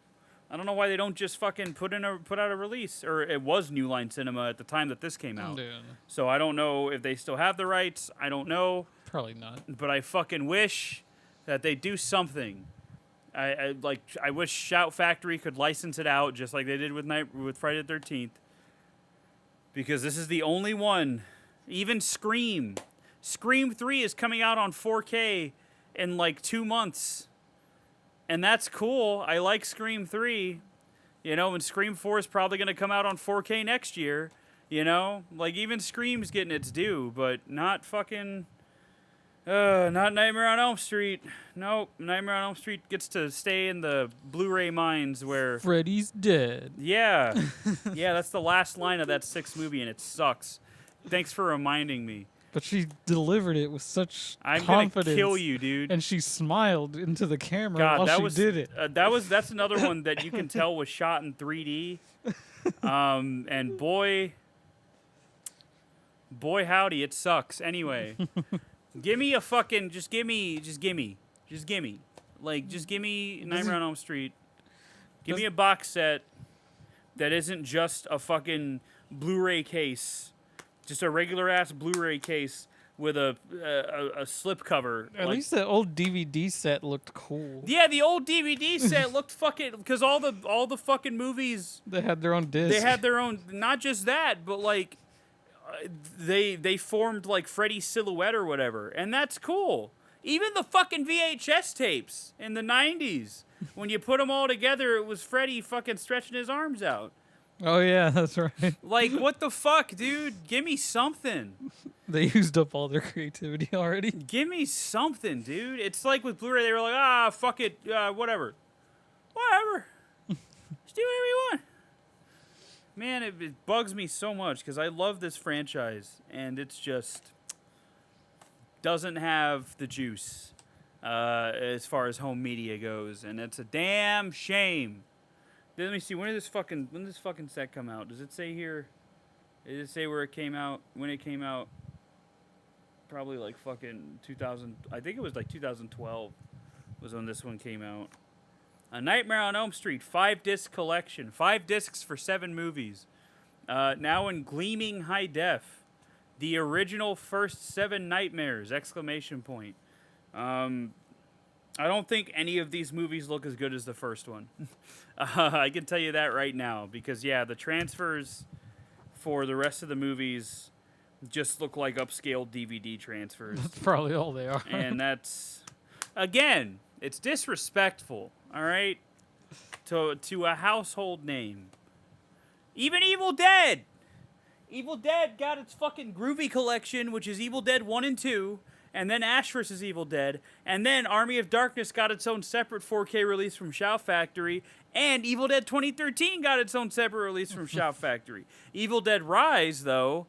why they don't just fucking put out a release. Or it was New Line Cinema at the time that this came out. Yeah. So I don't know if they still have the rights. I don't know. Probably not. But I fucking wish that they do something. I wish Shout Factory could license it out just like they did with Friday the 13th. Because this is the only one. Even Scream. Scream 3 is coming out on 4K in like 2 months. And that's cool. I like Scream 3. You know, and Scream 4 is probably going to come out on 4K next year. You know? Like, even Scream's getting its due, but not fucking... not Nightmare on Elm Street. Nope. Nightmare on Elm Street gets to stay in the Blu-ray mines where... Freddy's dead. Yeah. Yeah, that's the last line of that 6th movie, and it sucks. Thanks for reminding me. But she delivered it with such I'm confidence. gonna kill you, dude. And she smiled into the camera God, while she did it. That's another one that you can tell was shot in 3D. And boy howdy, it sucks. Anyway, give me a fucking just give me Nightmare on Elm Street. Give me a box set that isn't just a fucking Blu-ray case. Just a regular ass Blu-ray case with a slip cover. At least the old DVD set looked cool. Yeah, the old DVD set looked fucking, because all the fucking movies, They had their own disc. they had their own. Not just that, but like they formed like Freddy's silhouette or whatever, and that's cool. Even the fucking VHS tapes in the 90s, when you put them all together, it was Freddy fucking stretching his arms out. Oh yeah, that's right. Like, what the fuck, dude? Give me something. They used up all their creativity already. Give me something, dude. It's like with Blu-ray, they were like, fuck it, whatever. Whatever. Just do whatever you want. Man, it bugs me so much because I love this franchise, and it's just doesn't have the juice as far as home media goes, and it's a damn shame. Let me see, when did this fucking set come out? Does it say here? Does it say where it came out? When it came out? Probably like fucking 2000. I think it was like 2012 was when this one came out. A Nightmare on Elm Street 5-disc collection. 5 discs for 7 movies. Now in gleaming high def. The original first 7 Nightmares! Exclamation point. I don't think any of these movies look as good as the first one. I can tell you that right now because yeah, the transfers for the rest of the movies just look like upscale DVD transfers. That's probably all they are. And that's, again, it's disrespectful, all right, to a household name. Even Evil Dead. Evil Dead got its fucking groovy collection, which is Evil Dead 1 and 2, and then Ash vs. Evil Dead, and then Army of Darkness got its own separate 4K release from Shout Factory, and Evil Dead 2013 got its own separate release from Shout Factory. Evil Dead Rise, though,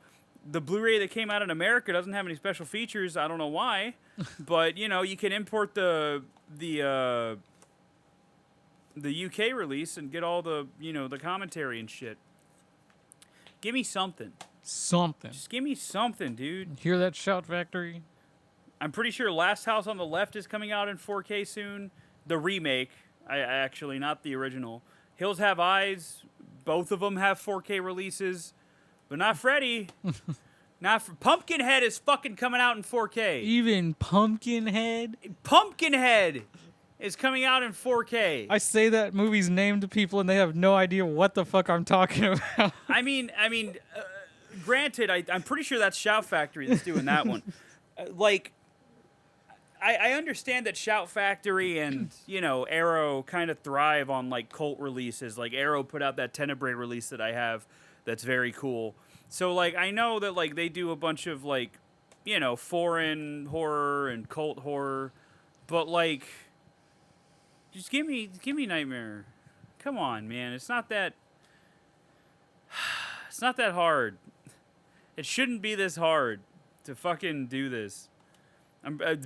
the Blu-ray that came out in America doesn't have any special features. I don't know why, but you know you can import the UK release and get all the the commentary and shit. Give me something. Something. Just give me something, dude. Hear that, Shout Factory? I'm pretty sure Last House on the Left is coming out in 4K soon. The remake, I actually, not the original. Hills Have Eyes, both of them have 4K releases, but not Freddy. Pumpkinhead is fucking coming out in 4K. Even Pumpkinhead? Pumpkinhead is coming out in 4K. I say that movie's name to people and they have no idea what the fuck I'm talking about. I mean, granted, I'm pretty sure that's Shout Factory that's doing that one. I understand that Shout Factory and, Arrow kind of thrive on, cult releases. Like, Arrow put out that Tenebrae release that I have that's very cool. So, I know that, they do a bunch of, foreign horror and cult horror. But, just give me Nightmare. Come on, man. It's not that hard. It shouldn't be this hard to fucking do this.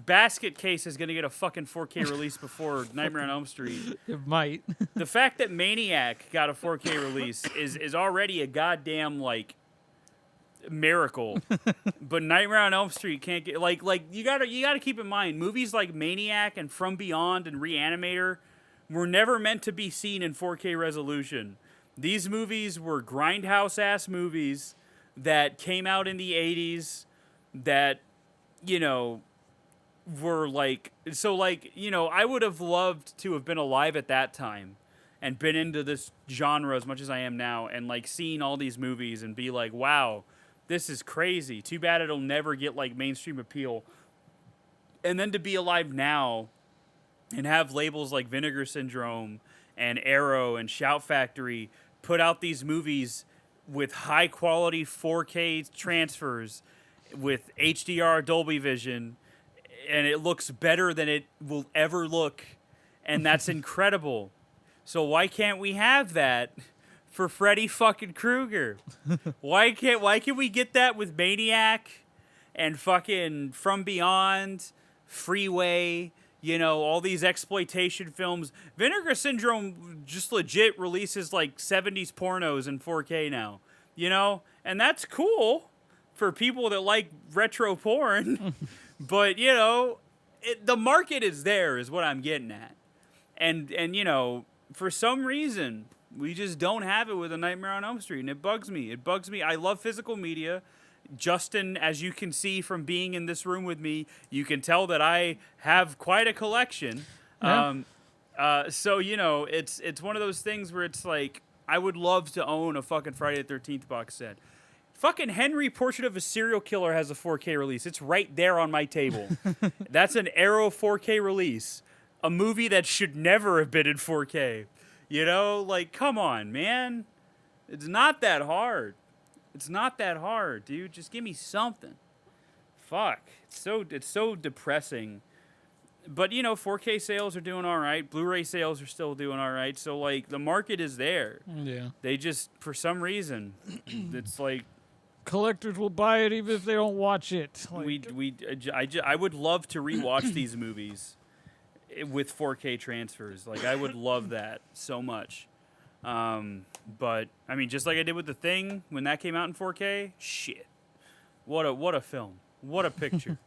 Basket Case is going to get a fucking 4K release before Nightmare on Elm Street. It might. The fact that Maniac got a 4K release is already a goddamn, miracle. But Nightmare on Elm Street can't get... you gotta keep in mind, movies like Maniac and From Beyond and Reanimator were never meant to be seen in 4K resolution. These movies were grindhouse-ass movies that came out in the 80s that, were I would have loved to have been alive at that time and been into this genre as much as I am now and seen all these movies and be like, wow, this is crazy. Too bad it'll never get mainstream appeal. And then to be alive now and have labels like Vinegar Syndrome and Arrow and Shout Factory put out these movies with high quality 4K transfers with HDR Dolby Vision, and it looks better than it will ever look, and that's incredible. So why can't we have that for Freddy fucking Krueger? Why can't we get that with Maniac and fucking From Beyond, Freeway, all these exploitation films? Vinegar Syndrome just legit releases 70s pornos in 4K now, and that's cool for people that like retro porn. But, the market is there is what I'm getting at. And for some reason, we just don't have it with A Nightmare on Elm Street, and it bugs me. I love physical media. Justin, as you can see from being in this room with me, you can tell that I have quite a collection. Yeah. So, it's one of those things where it's I would love to own a fucking Friday the 13th box set. Fucking Henry Portrait of a Serial Killer has a 4K release. It's right there on my table. That's an Arrow 4K release. A movie that should never have been in 4K. Come on, man. It's not that hard. It's not that hard, dude. Just give me something. Fuck. It's so depressing. But 4K sales are doing all right. Blu-ray sales are still doing all right. So like the market is there. Yeah. They just for some reason it's like Collectors will buy it even if they don't watch it. I would love to rewatch these movies with 4K transfers. Like I would love that so much. But I mean, just like I did with The Thing when that came out in 4K, shit. What a film. What a picture.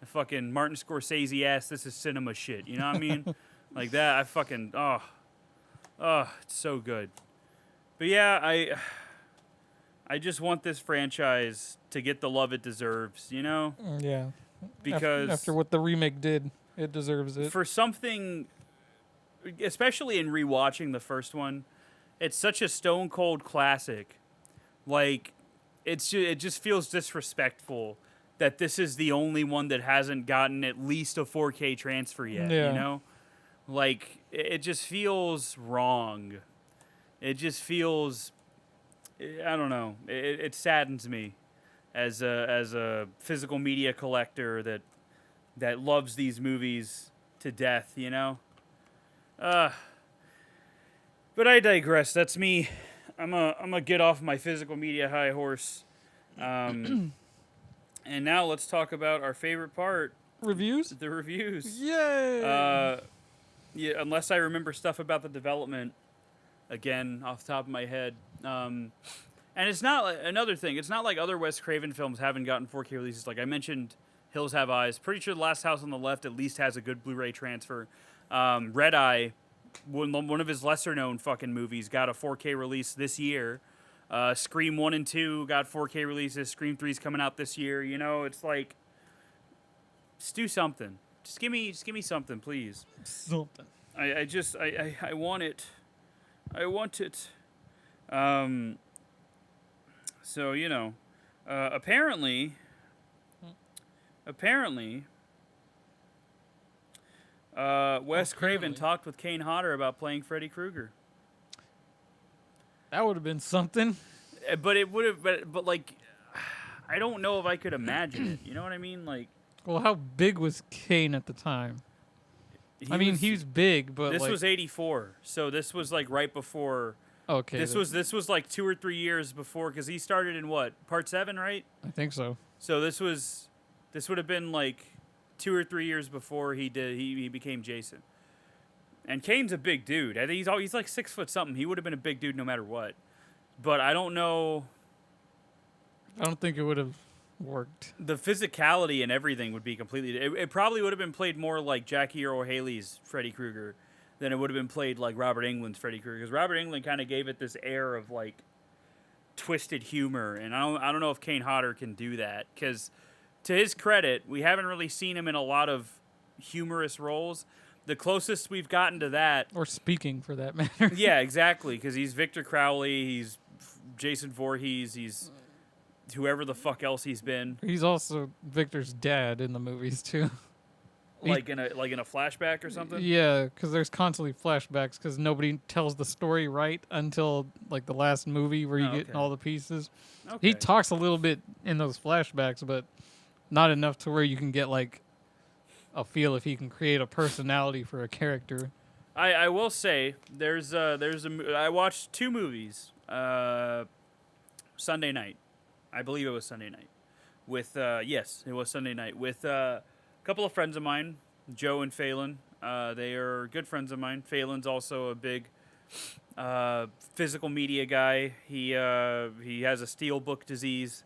Fucking Martin Scorsese ass, this is cinema shit. You know what I mean? Like that, I fucking it's so good. But yeah, I just want this franchise to get the love it deserves, you know? Yeah. Because after what the remake did, it deserves it. For something, especially in rewatching the first one, it's such a stone cold classic. Like, it just feels disrespectful that this is the only one that hasn't gotten at least a 4K transfer yet, Yeah. you know? Like, it just feels wrong. It just feels, I don't know. It saddens me as a physical media collector that loves these movies to death, you know? But I digress. That's me. I'm a get off my physical media high horse. And now let's talk about our favorite part, Reviews? the reviews. Yay! Yeah, unless I remember stuff about the development, again, off the top of my head. And it's not another thing. It's not like other Wes Craven films haven't gotten 4K releases. Like I mentioned, Hills Have Eyes. Pretty sure The Last House on the Left at least has a good Blu-ray transfer. Red Eye, one of his lesser-known fucking movies, got a 4K release this year. Scream 1 and 2 got 4K releases. Scream 3 is coming out this year. You know, it's like, just do something. Just give me something, please. Something. I want it. I want it. So, apparently, Wes Craven talked with Kane Hodder about playing Freddy Krueger. That would have been something. But it would have, but like, I don't know if I could imagine it. You know what I mean? Like, Well, how big was Kane at the time? He was big, but this like, was '84, so this was like right before. okay. This was like 2 or 3 years before, because he started in what, Part 7, right? I think so. So this would have been like 2 or 3 years before he became Jason. And Kane's a big dude. I think he's like 6 foot something. He would have been a big dude no matter what. But I don't know. I don't think it would have worked. The physicality and everything would be completely. It probably would have been played more like Jackie Earle Haley's Freddy Krueger than it would have been played like Robert Englund's Freddy Krueger, because Robert Englund kind of gave it this air of like twisted humor, and I don't know if Kane Hodder can do that, because to his credit, we haven't really seen him in a lot of humorous roles. The closest we've gotten to that, Or speaking, for that matter. yeah, exactly, because he's Victor Crowley, he's Jason Voorhees, he's whoever the fuck else he's been. He's also Victor's dad in the movies too. Like in a flashback or something. Yeah, because there's constantly flashbacks because nobody tells the story right until like the last movie where you get all the pieces. Okay. He talks a little bit in those flashbacks, but not enough to where you can get like a feel if he can create a personality for a character. I will say I watched 2 movies Sunday night. I believe it was Sunday night. With yes, it was Sunday night with a couple of friends of mine, Joe and Phelan. They are good friends of mine. Phelan's also a big physical media guy. He has a steelbook disease.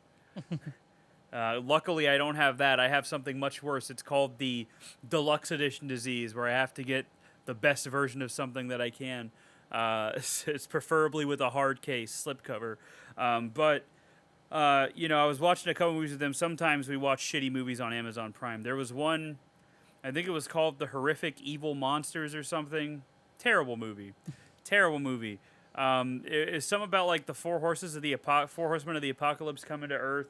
Luckily, I don't have that. I have something much worse. It's called the deluxe edition disease, where I have to get the best version of something that I can. It's preferably with a hard case, slipcover. But I was watching a couple movies with them. Sometimes we watch shitty movies on Amazon Prime. There was one, I think it was called The Horrific Evil Monsters or something. Terrible movie. Terrible movie. It's something about like the four horsemen of the apocalypse coming to Earth,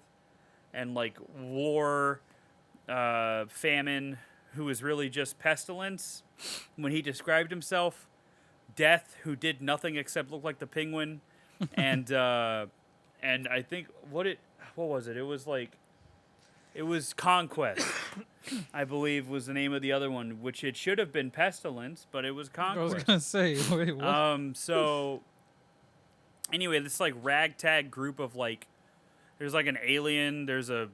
and like war, famine, who was really just pestilence when he described himself. Death, who did nothing except look like the Penguin. And I think what was it? It was Conquest, I believe was the name of the other one, which it should have been Pestilence, but it was I was Conquest. gonna say, wait, what? So anyway, this like ragtag group of like, there's like an alien, there's a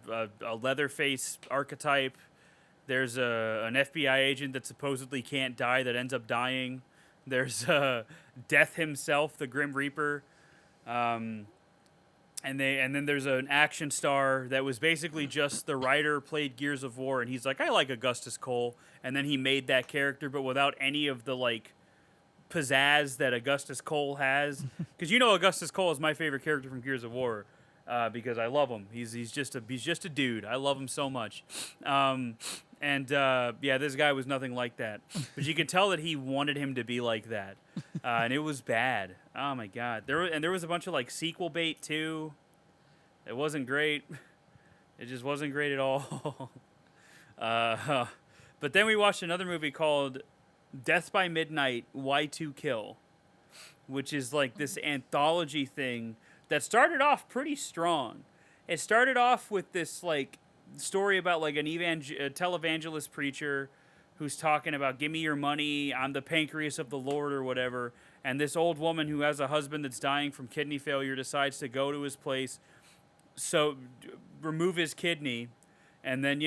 Leatherface archetype, there's an FBI agent that supposedly can't die that ends up dying. There's Death himself, the Grim Reaper. And then there's an action star that was basically just the writer played Gears of War, and he's like, I like Augustus Cole, and then he made that character, but without any of the like pizzazz that Augustus Cole has, because Augustus Cole is my favorite character from Gears of War, because I love him. He's just a dude. I love him so much, yeah, this guy was nothing like that, but you could tell that he wanted him to be like that, and it was bad. Oh my god, there was a bunch of like sequel bait too. It wasn't great. It just wasn't great at all. But then we watched another movie called Death by Midnight, Why to Kill, which is like this anthology thing that started off pretty strong. It started off with this like story about like a televangelist preacher who's talking about, give me your money, I'm the pancreas of the Lord or whatever. And this old woman who has a husband that's dying from kidney failure decides to go to his place, remove his kidney, and then,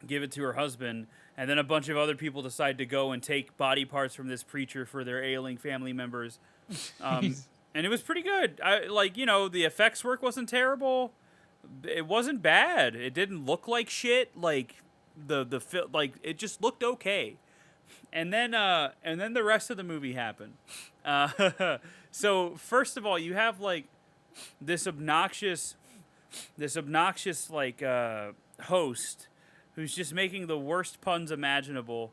give it to her husband. And then a bunch of other people decide to go and take body parts from this preacher for their ailing family members. And it was pretty good. The effects work wasn't terrible. It wasn't bad. It didn't look like shit. Like it just looked okay. And then the rest of the movie happened. So first of all, you have like this obnoxious like host who's just making the worst puns imaginable.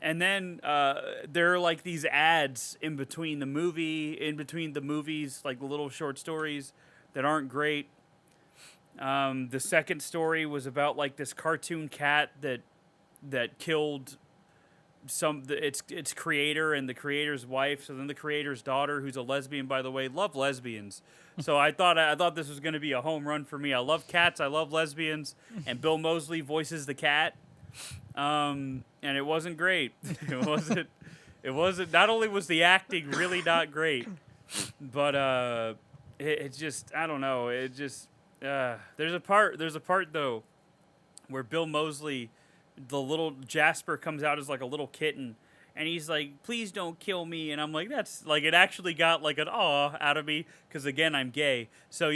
And then there are like these ads in between the movies, like little short stories that aren't great. The second story was about like this cartoon cat that killed its creator and the creator's wife. So then the creator's daughter, who's a lesbian, by the way, love lesbians. So I thought this was going to be a home run for me. I love cats. I love lesbians. And Bill Moseley voices the cat. And it wasn't great. It wasn't. Not only was the acting really not great, but it just, I don't know. It just there's a part though where Bill Moseley, the little Jasper, comes out as like a little kitten, and he's like, please don't kill me. And I'm like, that's like, it actually got like an aw out of me, because again, I'm gay. So,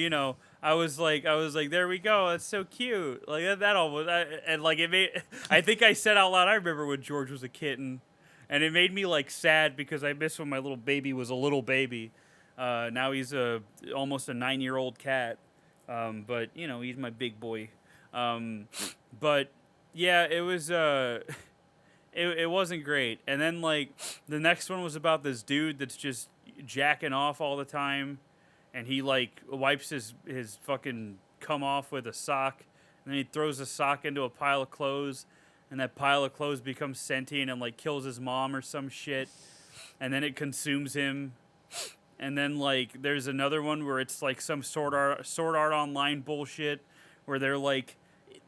I was like, there we go. That's so cute. Like that almost, and like it made, I think I said out loud, I remember when George was a kitten, and it made me like sad, because I miss when my little baby was a little baby. Now he's almost a 9-year-old cat. But he's my big boy. But yeah, it was it wasn't great. And then like the next one was about this dude that's just jacking off all the time, and he like wipes his fucking cum off with a sock, and then he throws the sock into a pile of clothes, and that pile of clothes becomes sentient and like kills his mom or some shit, and then it consumes him. And then like there's another one where it's like some Sword Art Online bullshit, where they're like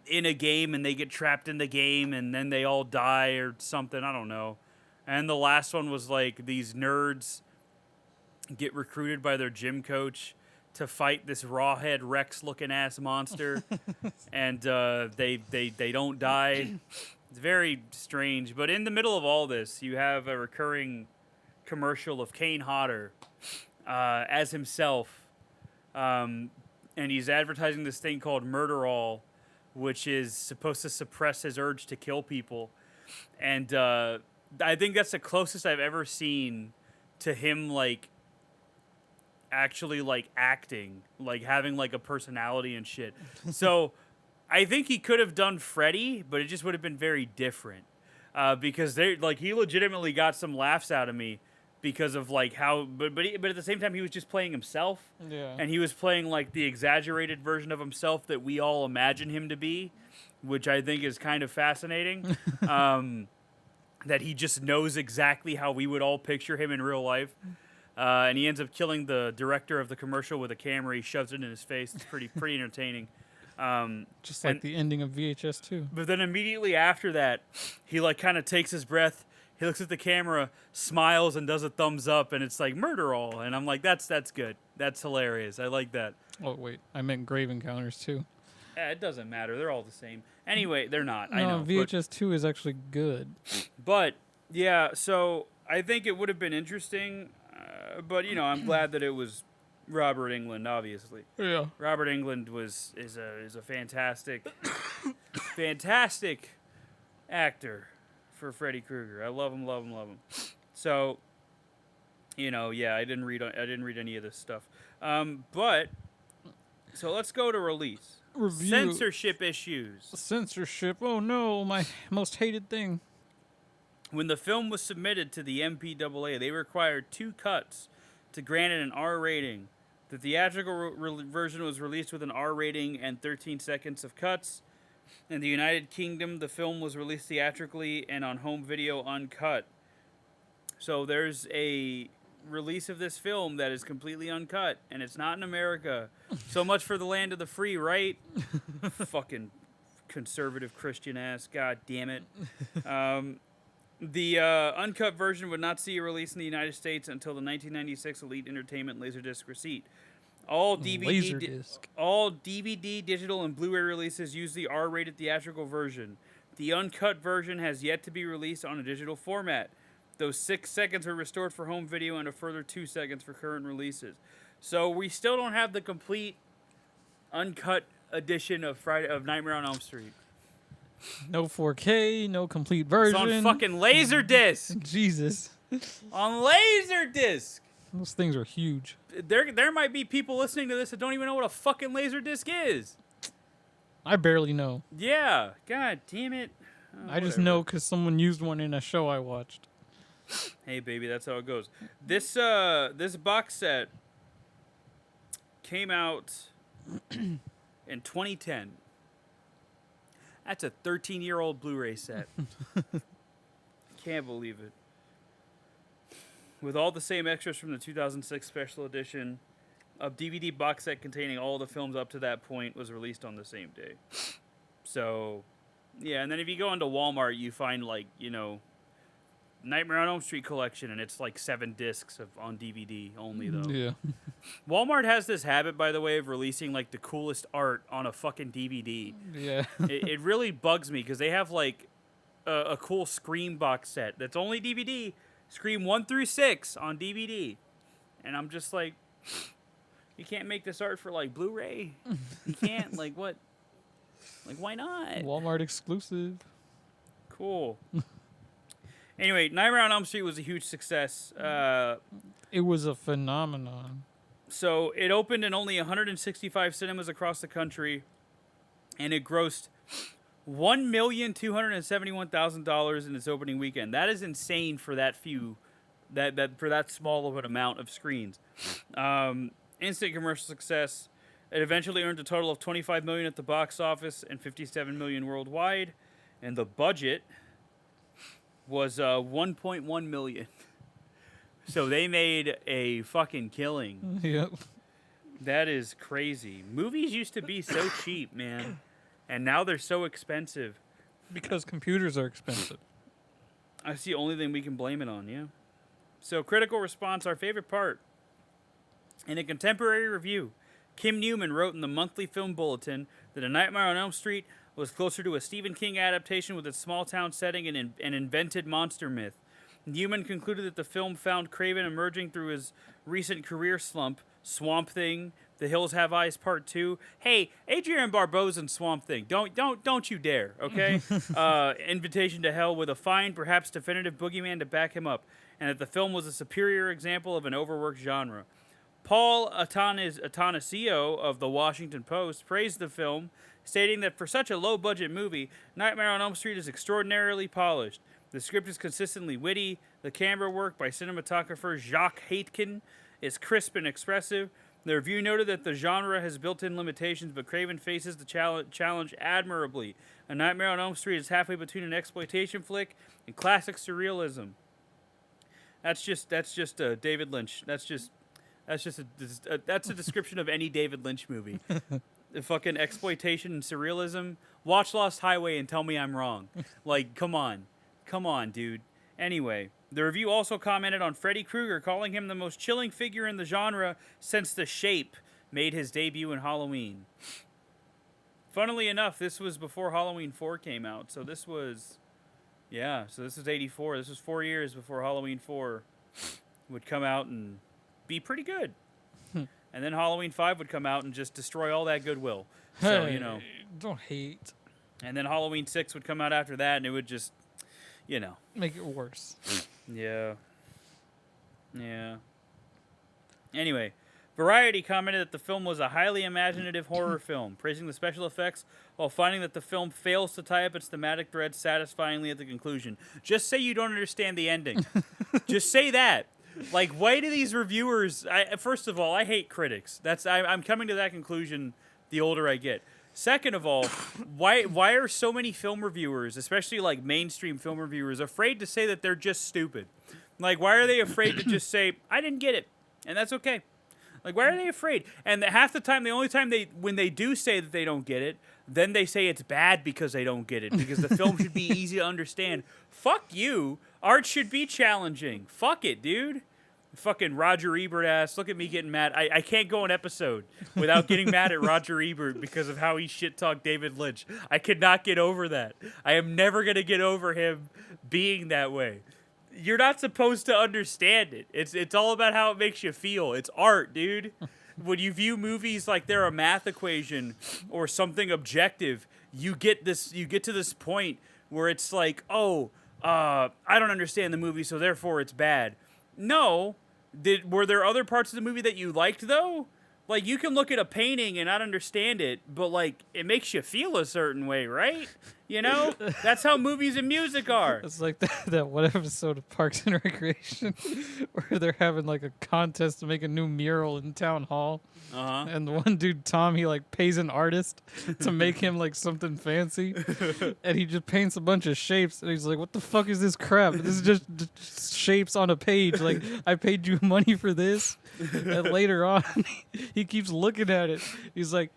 in a game and they get trapped in the game and then they all die or something. I don't know. And the last one was like these nerds get recruited by their gym coach to fight this rawhead Rex looking ass monster, and they don't die. It's very strange. But in the middle of all this, you have a recurring commercial of Kane Hodder as himself, and he's advertising this thing called Murderall, which is supposed to suppress his urge to kill people. And I think that's the closest I've ever seen to him like actually like acting, like having like a personality and shit. So I think he could have done Freddy, but it just would have been very different, because they like he legitimately got some laughs out of me because of like how, but at the same time he was just playing himself. Yeah. And he was playing like the exaggerated version of himself that we all imagine him to be, which I think is kind of fascinating. That he just knows exactly how we would all picture him in real life. and he ends up killing the director of the commercial with a camera. He shoves it in his face. It's pretty entertaining. Just like and- the ending of VHS 2. But then immediately after that, he like kind of takes his breath. He looks at the camera, smiles, and does a thumbs up, and it's like murder all. And I'm like, that's good. That's hilarious. I like that. Oh, wait. I meant Grave Encounters, too. It doesn't matter. They're all the same. Anyway, they're not. No, I know. VHS 2 is actually good. But yeah, so I think it would have been interesting. But I'm glad that it was Robert Englund, obviously. Yeah. Robert Englund is a fantastic, fantastic actor for Freddy Krueger. I love him. So, yeah, I didn't read any of this stuff. But so let's go to release. Review. Censorship issues. Censorship. Oh no, my most hated thing. When the film was submitted to the MPAA, they required 2 cuts to grant it an R rating. The theatrical version was released with an R rating and 13 seconds of cuts. In the United Kingdom, the film was released theatrically and on home video uncut. So there's a release of this film that is completely uncut, and it's not in America. So much for the land of the free, right? Fucking conservative Christian ass. God damn it. The uncut version would not see a release in the United States until the 1996 Elite Entertainment Laserdisc receipt. All DVD, digital, and Blu-ray releases use the R-rated theatrical version. The uncut version has yet to be released on a digital format. Those 6 seconds were restored for home video and a further 2 seconds for current releases. So we still don't have the complete uncut edition of Nightmare on Elm Street. No 4K, no complete version. It's on fucking Laserdisc. Jesus. On Laserdisc. Those things are huge. There might be people listening to this that don't even know what a fucking Laserdisc is. I barely know. Yeah. God damn it. I just know because someone used one in a show I watched. Hey, baby, that's how it goes. This box set came out in 2010. That's a 13-year-old Blu-ray set. Can't believe it. With all the same extras from the 2006 special edition, a DVD box set containing all the films up to that point was released on the same day. So, yeah, and then if you go into Walmart, you find, Nightmare on Elm Street collection, and it's 7 discs on DVD only, though. Yeah. Walmart has this habit, by the way, of releasing, the coolest art on a fucking DVD. Yeah. It really bugs me, because they have, a cool Scream box set that's only DVD. Scream 1 through 6 on DVD. And I'm just like, you can't make this art for, Blu-ray? You can't? What? Why not? Walmart exclusive. Cool. Anyway, Nightmare on Elm Street was a huge success. It was a phenomenon. So it opened in only 165 cinemas across the country, and it grossed $1,271,000 in its opening weekend. That is insane for that for that small of an amount of screens. Instant commercial success. It eventually earned a total of $25 million at the box office and $57 million worldwide, and the budget was $1.1 million. So they made a fucking killing. Yep. That is crazy. Movies used to be so cheap, man. And now they're so expensive. Because computers are expensive. That's the only thing we can blame it on, yeah. So critical response, our favorite part. In a contemporary review, Kim Newman wrote in the Monthly Film Bulletin that A Nightmare on Elm Street was closer to a Stephen King adaptation with its small-town setting and an invented monster myth. Newman concluded that the film found Craven emerging through his recent career slump, Swamp Thing, The Hills Have Eyes Part 2. Hey, Adrienne Barbeau's in Swamp Thing. Don't you dare, okay? Invitation to Hell with a fine, perhaps definitive boogeyman to back him up, and that the film was a superior example of an overworked genre. Paul Atanasio of The Washington Post praised the film, stating that for such a low-budget movie, Nightmare on Elm Street is extraordinarily polished. The script is consistently witty. The camera work by cinematographer Jacques Haitkin is crisp and expressive. The review noted that the genre has built-in limitations, but Craven faces the challenge admirably. A Nightmare on Elm Street is halfway between an exploitation flick and classic surrealism. That's just David Lynch. That's a description of any David Lynch movie. The fucking exploitation and surrealism. Watch Lost Highway and tell me I'm wrong. Like, come on, dude. Anyway, the review also commented on Freddy Krueger, calling him the most chilling figure in the genre since The Shape made his debut in Halloween. Funnily enough, this was before Halloween 4 came out, so this was 84. This was 4 years before Halloween 4 would come out and be pretty good. And then Halloween 5 would come out and just destroy all that goodwill. So, Hey, don't hate. And then Halloween 6 would come out after that, and it would just, Make it worse. Yeah. Anyway, Variety commented that the film was a highly imaginative horror film, praising the special effects while finding that the film fails to tie up its thematic thread satisfyingly at the conclusion. Just say you don't understand the ending. Just say that. Like, why do these reviewers... first of all, I hate critics. I'm coming to that conclusion the older I get. Second of all, why are so many film reviewers, especially like mainstream film reviewers, afraid to say that they're just stupid? Like, why are they afraid to just say, I didn't get it, and that's okay? Like, why are they afraid? And half the time, the only time when they do say that they don't get it, then they say it's bad because they don't get it, because the film should be easy to understand. Fuck you. Art should be challenging. Fuck it, dude. Fucking Roger Ebert ass. Look at me getting mad. I can't go an episode without getting mad at Roger Ebert because of how he shit-talked David Lynch. I could not get over that. I am never going to get over him being that way. You're not supposed to understand it. It's all about how it makes you feel. It's art, dude. When you view movies like they're a math equation or something objective, you get to this point where it's like, I don't understand the movie, so therefore it's bad. No. Were there other parts of the movie that you liked, though? Like, you can look at a painting and not understand it, but, like, it makes you feel a certain way, right? You know? That's how movies and music are. It's like that one episode of Parks and Recreation where they're having, like, a contest to make a new mural in Town Hall. Uh-huh. And the one dude, Tom, he, like, pays an artist to make him, like, something fancy. And he just paints a bunch of shapes. And he's like, what the fuck is this crap? This is just shapes on a page. Like, I paid you money for this. And later on, he keeps looking at it. He's like,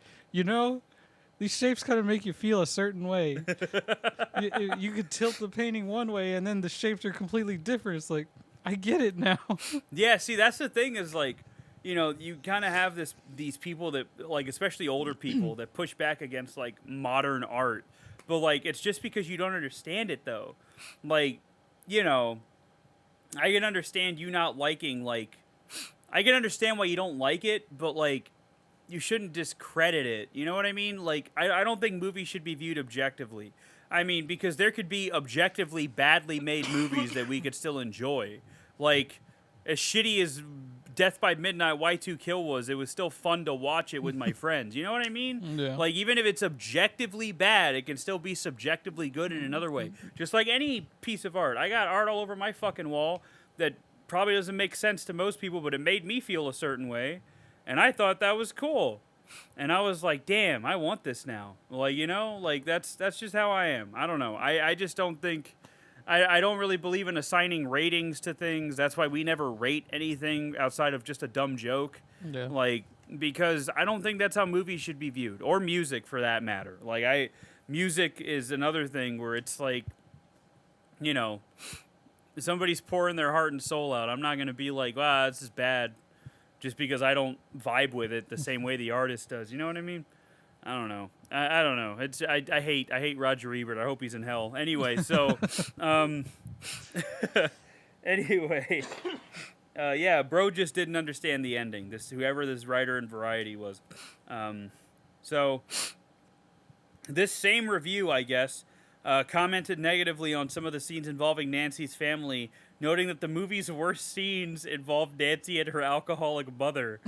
these shapes kind of make you feel a certain way. You could tilt the painting one way, and then the shapes are completely different. It's like, I get it now. Yeah, see, that's the thing is, like, you kind of have these people that, like, especially older people that push back against, like, modern art. But, like, it's just because you don't understand it, though. Like, I can understand you not liking, like... I can understand why you don't like it, but, like, you shouldn't discredit it. You know what I mean? Like, I don't think movies should be viewed objectively. I mean, because there could be objectively badly made movies that we could still enjoy. Like, as shitty as Death by Midnight Y2 Kill was, it was still fun to watch it with my friends. You know what I mean? Yeah. Like, even if it's objectively bad, it can still be subjectively good in another way. Just like any piece of art. I got art all over my fucking wall that probably doesn't make sense to most people, but it made me feel a certain way. And I thought that was cool. And I was like, damn, I want this now. Like, like that's just how I am. I don't know. I just don't think... I don't really believe in assigning ratings to things. That's why we never rate anything outside of just a dumb joke. Yeah. Like, because I don't think that's how movies should be viewed. Or music, for that matter. Like, music is another thing where it's like, somebody's pouring their heart and soul out. I'm not going to be like, wow, this is bad, just because I don't vibe with it the same way the artist does. You know what I mean? I don't know. I don't know. I hate Roger Ebert. I hope he's in hell. Anyway, so anyway, yeah, bro just didn't understand the ending. Whoever this writer in Variety was. So this same review, I guess, commented negatively on some of the scenes involving Nancy's family, noting that the movie's worst scenes involved Nancy and her alcoholic mother.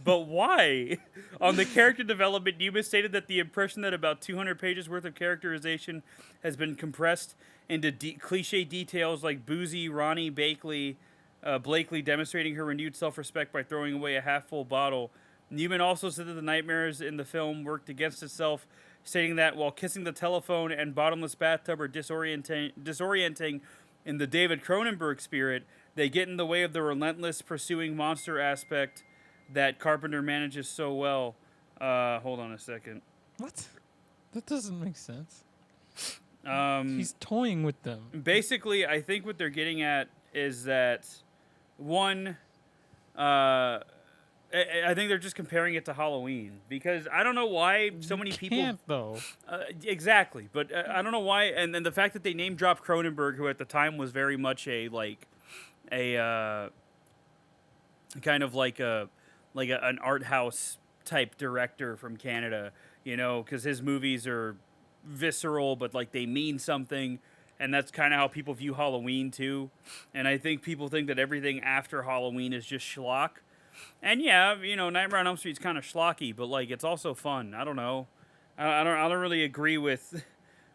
But why? On the character development, Newman stated that the impression that about 200 pages worth of characterization has been compressed into cliche details like boozy Ronnie Blakely demonstrating her renewed self-respect by throwing away a half-full bottle. Newman also said that the nightmares in the film worked against itself, stating that while kissing the telephone and bottomless bathtub are disorienting in the David Cronenberg spirit, They get in the way of the relentless pursuing monster aspect that Carpenter manages so well. Hold on a second. What? That doesn't make sense. Um, He's toying with them. Basically, I think what they're getting at is that one, I think they're just comparing it to Halloween because I don't know why so many people Can't though. exactly, but I don't know why, and the fact that they name dropped Cronenberg, who at the time was very much a kind of like an art house type director from Canada, you know, because his movies are visceral, but like they mean something, and that's kind of how people view Halloween too. And I think people think that everything after Halloween is just schlock. And yeah, you know, Nightmare on Elm Street's kind of schlocky, but like it's also fun. I don't know. I don't really agree with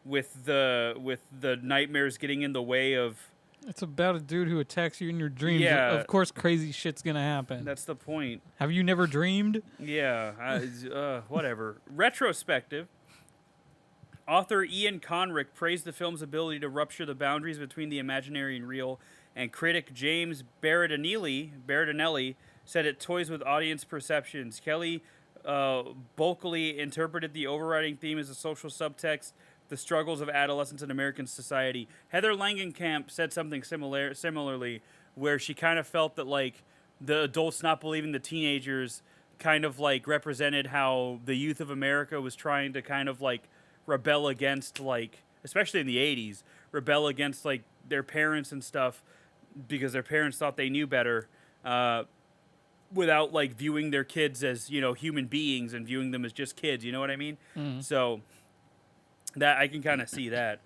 the nightmares getting in the way of. It's about a dude who attacks you in your dreams. Yeah. Of course, crazy shit's gonna happen. That's the point. Have you never dreamed? Yeah, whatever. Retrospective. Author Ian Conrick praised the film's ability to rupture the boundaries between the imaginary and real, and critic James Berardinelli said it toys with audience perceptions. Kelly bulkily interpreted the overriding theme as a social subtext, the struggles of adolescence in American society. Heather Langenkamp said something similarly, where she kind of felt that like the adults not believing the teenagers kind of like represented how the youth of America was trying to kind of like rebel against, like, especially in the 80s, rebel against like their parents and stuff because their parents thought they knew better, without like viewing their kids as, you know, human beings and viewing them as just kids, you know what I mean? So that I can kind of see that.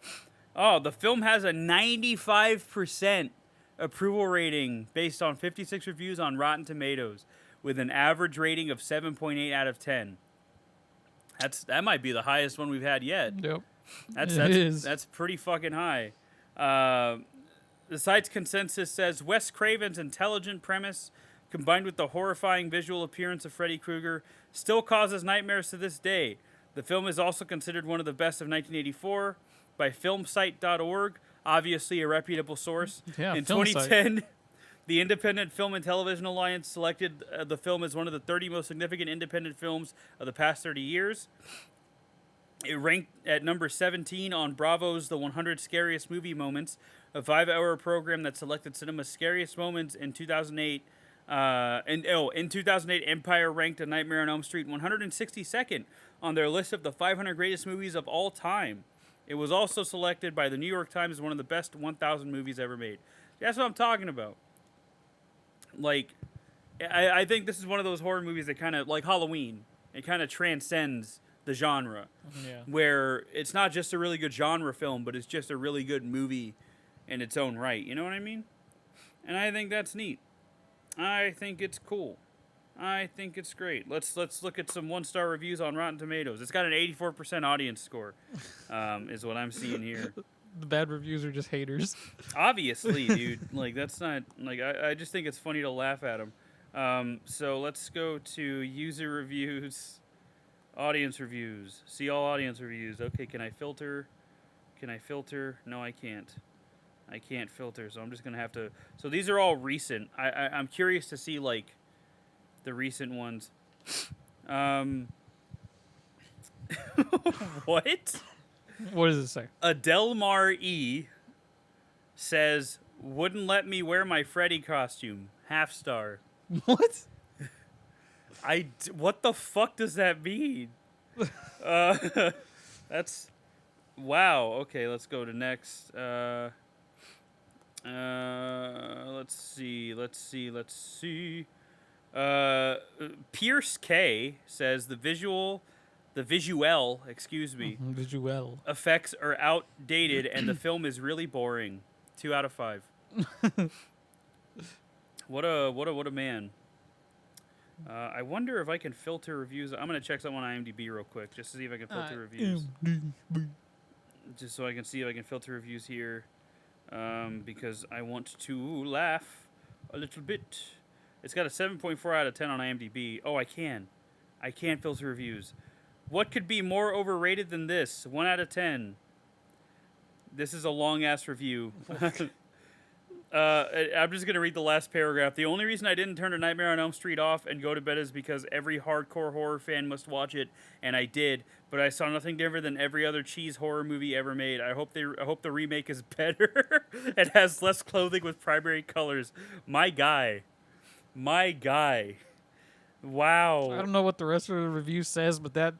Oh, the film has a 95% approval rating based on 56 reviews on Rotten Tomatoes with an average rating of 7.8 out of 10. That might be the highest one we've had yet. Yep. That's pretty fucking high. The site's consensus says Wes Craven's intelligent premise, combined with the horrifying visual appearance of Freddy Krueger, still causes nightmares to this day. The film is also considered one of the best of 1984 by filmsite.org, obviously a reputable source. Yeah, in film 2010, the Independent Film and Television Alliance selected the film as one of the 30 most significant independent films of the past 30 years. It ranked at number 17 on Bravo's The 100 Scariest Movie Moments, a 5-hour program that selected cinema's scariest moments in 2008. In 2008, Empire ranked A Nightmare on Elm Street 162nd on their list of the 500 greatest movies of all time. It was also selected by the New York Times as one of the best 1,000 movies ever made. That's what I'm talking about. Like, I think this is one of those horror movies that kind of, like Halloween, it kind of transcends the genre. Yeah. Where it's not just a really good genre film, but it's just a really good movie in its own right. You know what I mean? And I think that's neat. I think it's cool. I think it's great. Let's look at some 1-star reviews on Rotten Tomatoes. It's got an 84% audience score, is what I'm seeing here. The bad reviews are just haters. Obviously, dude. Like, that's not... Like, I just think it's funny to laugh at them. So let's go to user reviews, audience reviews. See all audience reviews. Okay, can I filter? No, I can't. I can't filter, so I'm just going to have to... So these are all recent. I'm curious to see, like, the recent ones. What? What does it say? Adelmar E says, wouldn't let me wear my Freddy costume. Half star. What? What the fuck does that mean? That's... Wow. Okay, let's go to next. Let's see. Pierce K says the visual effects are outdated and the film is really boring. 2 out of 5. What a man. I wonder if I can filter reviews. I'm gonna check something on IMDb real quick just to see if I can filter reviews. Just so I can see if I can filter reviews here, because I want to laugh a little bit. It's got a 7.4 out of 10 on IMDb. Oh, I can filter reviews. What could be more overrated than this? 1 out of 10. This is a long-ass review. I'm just gonna read the last paragraph. The only reason I didn't turn A Nightmare on Elm Street off and go to bed is because every hardcore horror fan must watch it, and I did. But I saw nothing different than every other cheese horror movie ever made. I hope the remake is better and has less clothing with primary colors. My guy. Wow. I don't know what the rest of the review says, but that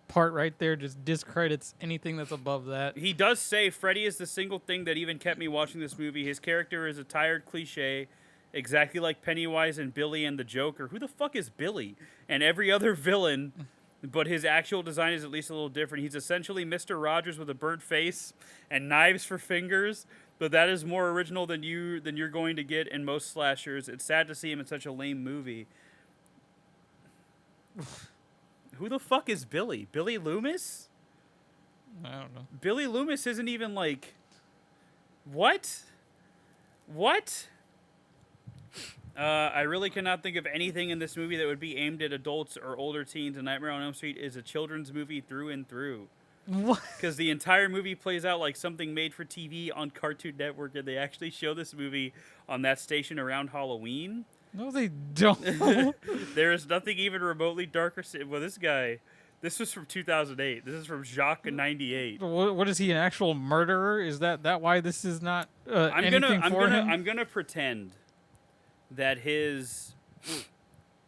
part right there just discredits anything that's above that. He does say Freddy is the single thing that even kept me watching this movie. His character is a tired cliche, exactly like Pennywise and Billy and the Joker. Who the fuck is Billy? And every other villain, but his actual design is at least a little different. He's essentially Mr. Rogers with a burnt face and knives for fingers, but that is more original than you're going to get in most slashers. It's sad to see him in such a lame movie. Who the fuck is Billy? Billy Loomis? I don't know. Billy Loomis isn't even like... What? I really cannot think of anything in this movie that would be aimed at adults or older teens, and Nightmare on Elm Street is a children's movie through and through. What? Because the entire movie plays out like something made for TV on Cartoon Network, and they actually show this movie on that station around Halloween. No, they don't. There is nothing even remotely darker. Well, this was from 2008. This is from Jacques in 98. What is he, an actual murderer? Is that why this is not anything for him? I'm gonna pretend that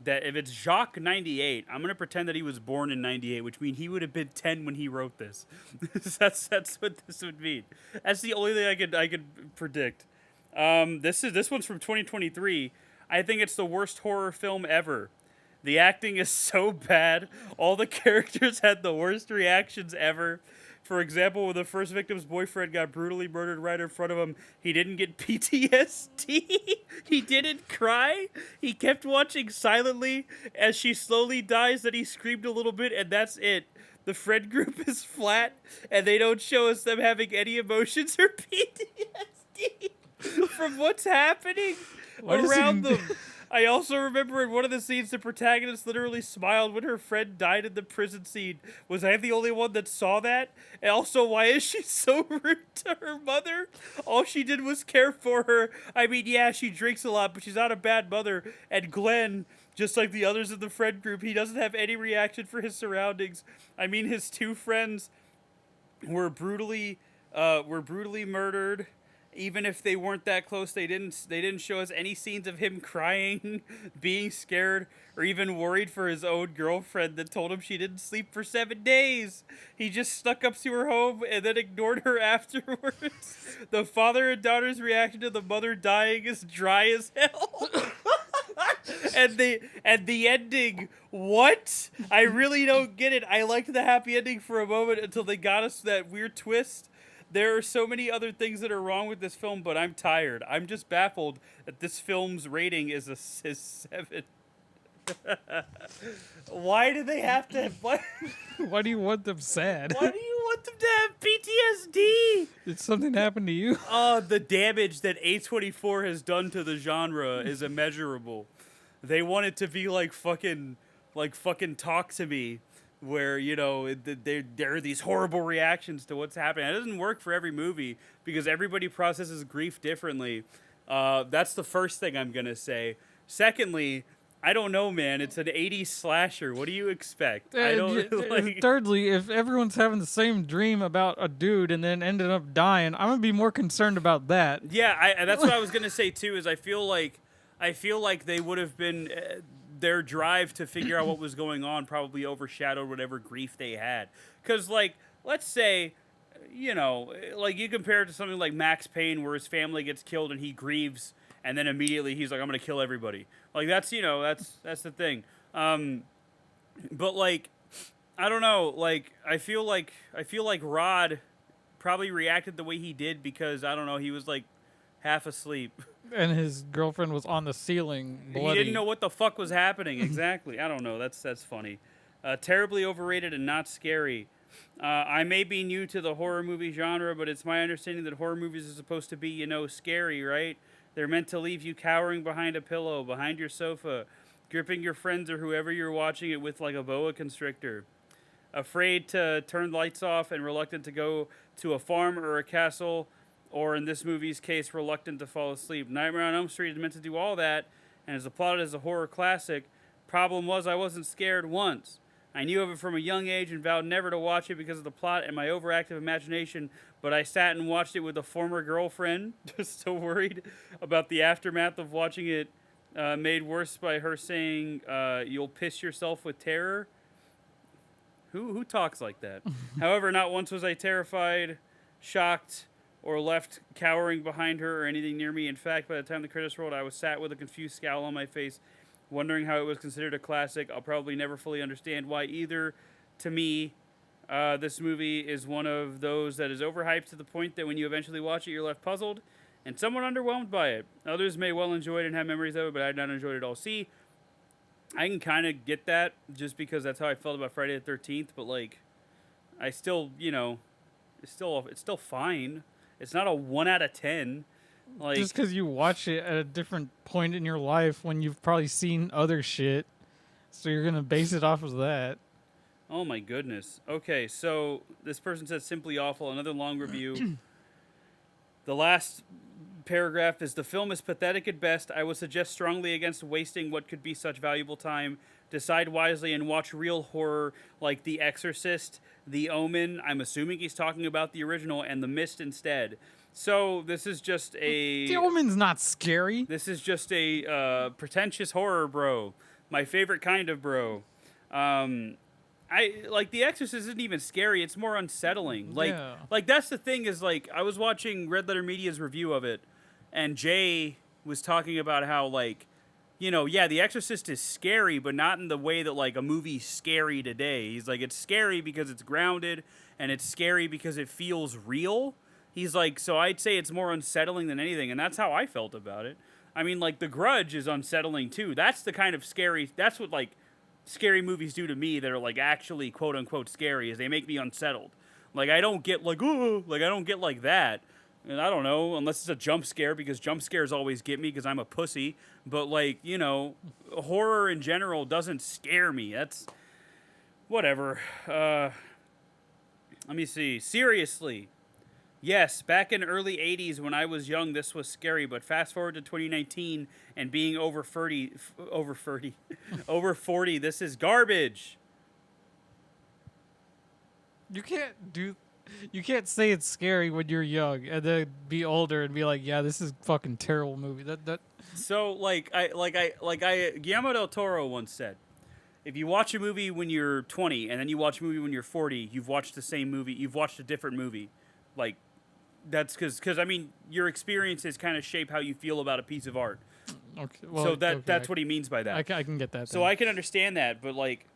that if it's Jacques 98, I'm gonna pretend that he was born in 98, which means he would have been 10 when he wrote this. that's what this would mean. That's the only thing I could predict. This one's from 2023. I think it's the worst horror film ever. The acting is so bad. All the characters had the worst reactions ever. For example, when the first victim's boyfriend got brutally murdered right in front of him, he didn't get PTSD. He didn't cry. He kept watching silently as she slowly dies. Then he screamed a little bit, and that's it. The friend group is flat, and they don't show us them having any emotions or PTSD from what's happening around them. I also remember in one of the scenes, the protagonist literally smiled when her friend died in the prison scene. Was I the only one that saw that? And also, why is she so rude to her mother? All she did was care for her. I mean, yeah, she drinks a lot, but she's not a bad mother. And Glenn, just like the others in the friend group, he doesn't have any reaction for his surroundings. I mean, his two friends were brutally murdered. Even if they weren't that close, they didn't show us any scenes of him crying, being scared, or even worried for his own girlfriend that told him she didn't sleep for 7 days. He just snuck up to her home and then ignored her afterwards. The father and daughter's reaction to the mother dying is dry as hell. And the ending, what? I really don't get it. I liked the happy ending for a moment until they got us that weird twist. There are so many other things that are wrong with this film, but I'm tired. I'm just baffled that this film's rating is 7. Why do they have to? Why do you want them sad? Why do you want them to have PTSD? Did something happen to you? Oh, the damage that A24 has done to the genre is immeasurable. They want it to be like fucking Talk to Me, where, you know, there are these horrible reactions to what's happening. It doesn't work for every movie because everybody processes grief differently. That's the first thing I'm going to say. Secondly, I don't know, man. It's an 80s slasher. What do you expect? Thirdly, if everyone's having the same dream about a dude and then ended up dying, I'm going to be more concerned about that. Yeah, that's what I was going to say, too, is I feel like they would have been... their drive to figure out what was going on probably overshadowed whatever grief they had. Because, like, let's say, you know, like you compare it to something like Max Payne where his family gets killed and he grieves and then immediately he's like, I'm going to kill everybody. Like, that's, you know, that's the thing. But, like, I don't know. Like, I feel like Rod probably reacted the way he did because, I don't know, he was, like, half asleep. And his girlfriend was on the ceiling, bloody. He didn't know what the fuck was happening. Exactly. I don't know. That's funny. Terribly overrated and not scary. I may be new to the horror movie genre, but it's my understanding that horror movies are supposed to be, you know, scary, right? They're meant to leave you cowering behind a pillow, behind your sofa, gripping your friends or whoever you're watching it with like a boa constrictor. Afraid to turn lights off and reluctant to go to a farm or a castle or in this movie's case, reluctant to fall asleep. Nightmare on Elm Street is meant to do all that, and is applauded as a horror classic. Problem was, I wasn't scared once. I knew of it from a young age and vowed never to watch it because of the plot and my overactive imagination, but I sat and watched it with a former girlfriend, just so worried about the aftermath of watching it, made worse by her saying, you'll piss yourself with terror. Who talks like that? However, not once was I terrified, shocked, or left cowering behind her or anything near me. In fact, by the time the credits rolled, I was sat with a confused scowl on my face, wondering how it was considered a classic. I'll probably never fully understand why either. To me, this movie is one of those that is overhyped to the point that when you eventually watch it, you're left puzzled and somewhat underwhelmed by it. Others may well enjoy it and have memories of it, but I did not enjoy it at all. See, I can kind of get that just because that's how I felt about Friday the 13th, but like, I still, it's still fine. It's not a 1 out of 10. Like, just because you watch it at a different point in your life when you've probably seen other shit, so you're gonna base it off of that. oh my goodness. Okay, so this person said simply awful. Another long review. The last paragraph is, the film is pathetic at best. I would suggest strongly against wasting what could be such valuable time. Decide wisely and watch real horror like The Exorcist, The Omen. I'm assuming he's talking about the original, and The Mist instead. So this is just a... The Omen's not scary. This is just a pretentious horror, bro. My favorite kind of bro. I like The Exorcist isn't even scary. It's more unsettling. Like that's the thing is, like, I was watching Red Letter Media's review of it, and Jay was talking about how, like, The Exorcist is scary, but not in the way that like a movie's scary today. He's like, it's scary because it's grounded, and it's scary because it feels real. He's like, so I'd say it's more unsettling than anything, and that's how I felt about it. I mean, like, The Grudge is unsettling too. That's the kind of scary. That's what like scary movies do to me that are like actually quote unquote scary, is they make me unsettled. Like, I don't get like, ooh, like I don't get like that. And I don't know, unless it's a jump scare, because jump scares always get me because I'm a pussy. But like, horror in general doesn't scare me. That's whatever. Let me see. Seriously. Yes, back in early 80s when I was young, this was scary, but fast forward to 2019 and being over 40, this is garbage. You can't say it's scary when you're young and then be older and be like, yeah, this is fucking terrible movie. So like Guillermo del Toro once said, if you watch a movie when you're 20 and then you watch a movie when you're 40, you've watched the same movie, you've watched a different movie. Like, that's because I mean, your experiences kind of shape how you feel about a piece of art. Okay, well, so that's what he means by that. I can get that. So I can understand that, but like,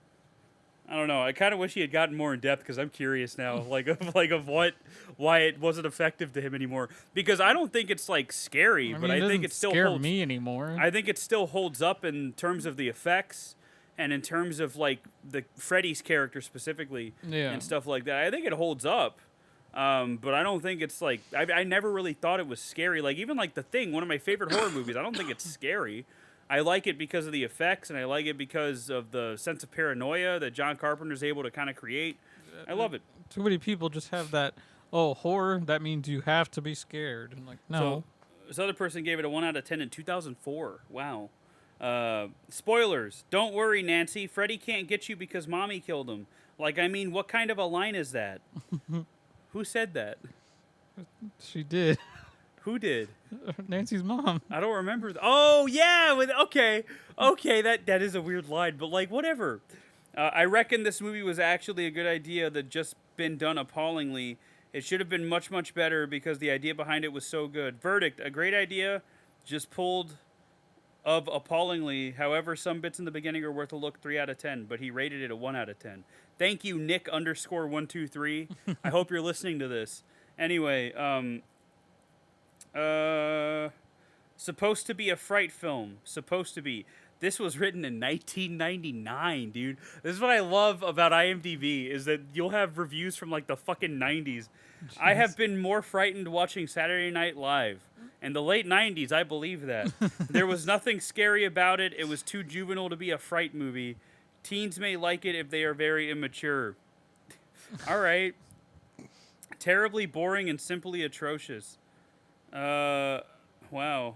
I don't know. I kind of wish he had gotten more in depth, because I'm curious now, why it wasn't effective to him anymore. Because I don't think it's like scary, but I think it still holds me anymore. I think it still holds up in terms of the effects and in terms of like the Freddy's character specifically, and stuff like that. I think it holds up. But I don't think it's like, I never really thought it was scary. Like, even like The Thing, one of my favorite horror movies, I don't think it's scary. I like it because of the effects, and I like it because of the sense of paranoia that John Carpenter's able to kind of create. I love it. Too many people just have that, horror, that means you have to be scared. And like, no. So, this other person gave it a 1 out of 10 in 2004. Wow. Spoilers. Don't worry, Nancy. Freddy can't get you because Mommy killed him. Like, I mean, what kind of a line is that? Who said that? She did. Who did? Nancy's mom. I don't remember. Oh, yeah. Okay, that is a weird line, but like, whatever. I reckon this movie was actually a good idea that just been done appallingly. It should have been much, much better because the idea behind it was so good. Verdict, a great idea, just pulled of appallingly. However, some bits in the beginning are worth a look. 3 out of 10, but he rated it a 1 out of 10. Thank you, Nick_123. I hope you're listening to this. Anyway, supposed to be a fright film. Supposed to be. This was written in 1999, dude. This is what I love about IMDb, is that you'll have reviews from like the fucking 90s. Jeez. I have been more frightened watching Saturday Night Live. In the late 90s, I believe that. There was nothing scary about it. It was too juvenile to be a fright movie. Teens may like it if they are very immature. All right. Terribly boring and simply atrocious. Wow.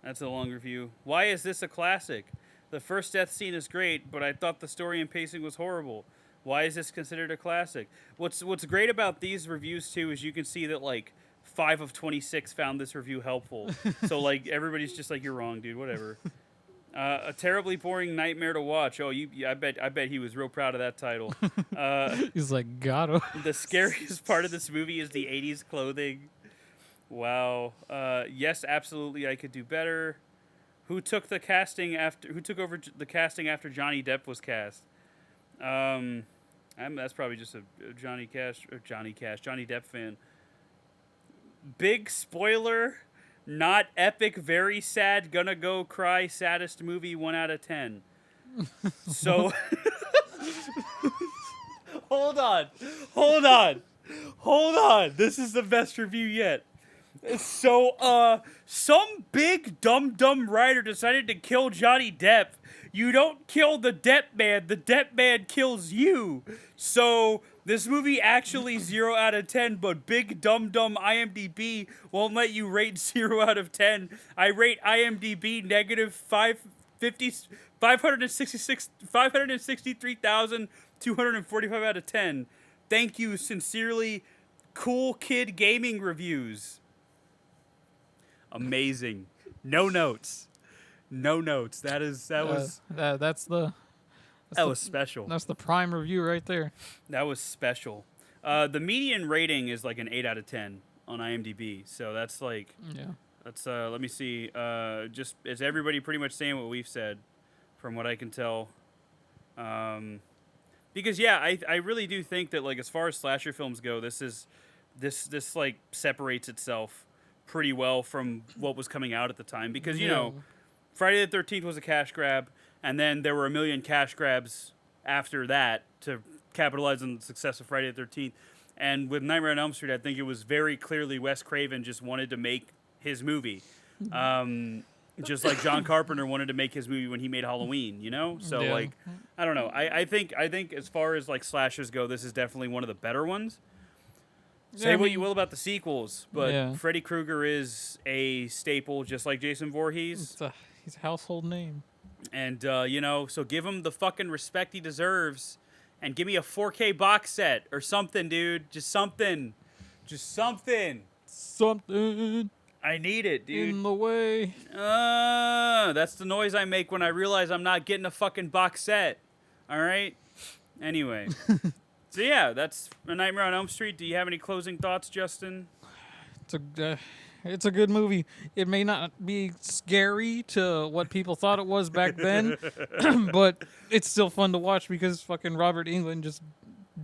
That's a long review. Why is this a classic? The first death scene is great, but I thought the story and pacing was horrible. Why is this considered a classic? What's great about these reviews too is you can see that like 5 of 26 found this review helpful. So like everybody's just like, you're wrong, dude. Whatever. A terribly boring nightmare to watch. Oh, I bet he was real proud of that title. He's like, got him. The scariest part of this movie is the 80s clothing. Wow. Yes, absolutely, I could do better. Who took over the casting after Johnny Depp was cast? That's probably just a Johnny Depp fan. Big spoiler. Not epic, very sad, gonna go cry, saddest movie, 1 out of 10. So, hold on. This is the best review yet. So, some big dumb writer decided to kill Johnny Depp. You don't kill the Depp man kills you. So, this movie actually 0 out of 10, but big dumb IMDb won't let you rate 0 out of 10. I rate IMDb negative 563,245 out of 10. Thank you, sincerely, Cool Kid Gaming Reviews. Amazing. No notes. That was special. That's the prime review right there. That was special. The median rating is like an 8 out of 10 on IMDb. So that's like, let me see. Just is everybody pretty much saying what we've said, from what I can tell? Because I really do think that like as far as slasher films go, this like separates itself pretty well from what was coming out at the time. Because you know, Friday the 13th was a cash grab. And then there were a million cash grabs after that to capitalize on the success of Friday the 13th. And with Nightmare on Elm Street, I think it was very clearly Wes Craven just wanted to make his movie. Just like John Carpenter wanted to make his movie when he made Halloween, you know? So, like, I don't know. I think as far as, like, slashers go, this is definitely one of the better ones. Say what you will about the sequels, but Freddy Krueger is a staple, just like Jason Voorhees. He's a household name. And, so give him the fucking respect he deserves. And give me a 4K box set or something, dude. Just something. Something. I need it, dude. In the way. That's the noise I make when I realize I'm not getting a fucking box set. All right? Anyway. So, yeah, that's A Nightmare on Elm Street. Do you have any closing thoughts, Justin? It's a good movie. It may not be scary to what people thought it was back then, but it's still fun to watch because fucking Robert Englund just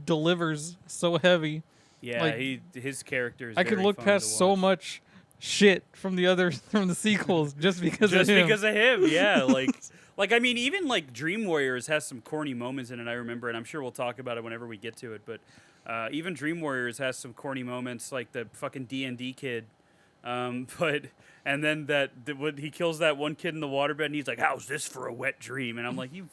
delivers so heavy. Yeah, like, his character is I could look past so much shit from the sequels just because of him. Yeah, like I mean, even like Dream Warriors has some corny moments in it. I remember, and I'm sure we'll talk about it whenever we get to it. But even Dream Warriors has some corny moments, like the fucking D&D kid. And then when he kills that one kid in the waterbed, and he's like, "How's this for a wet dream?" And I'm like, you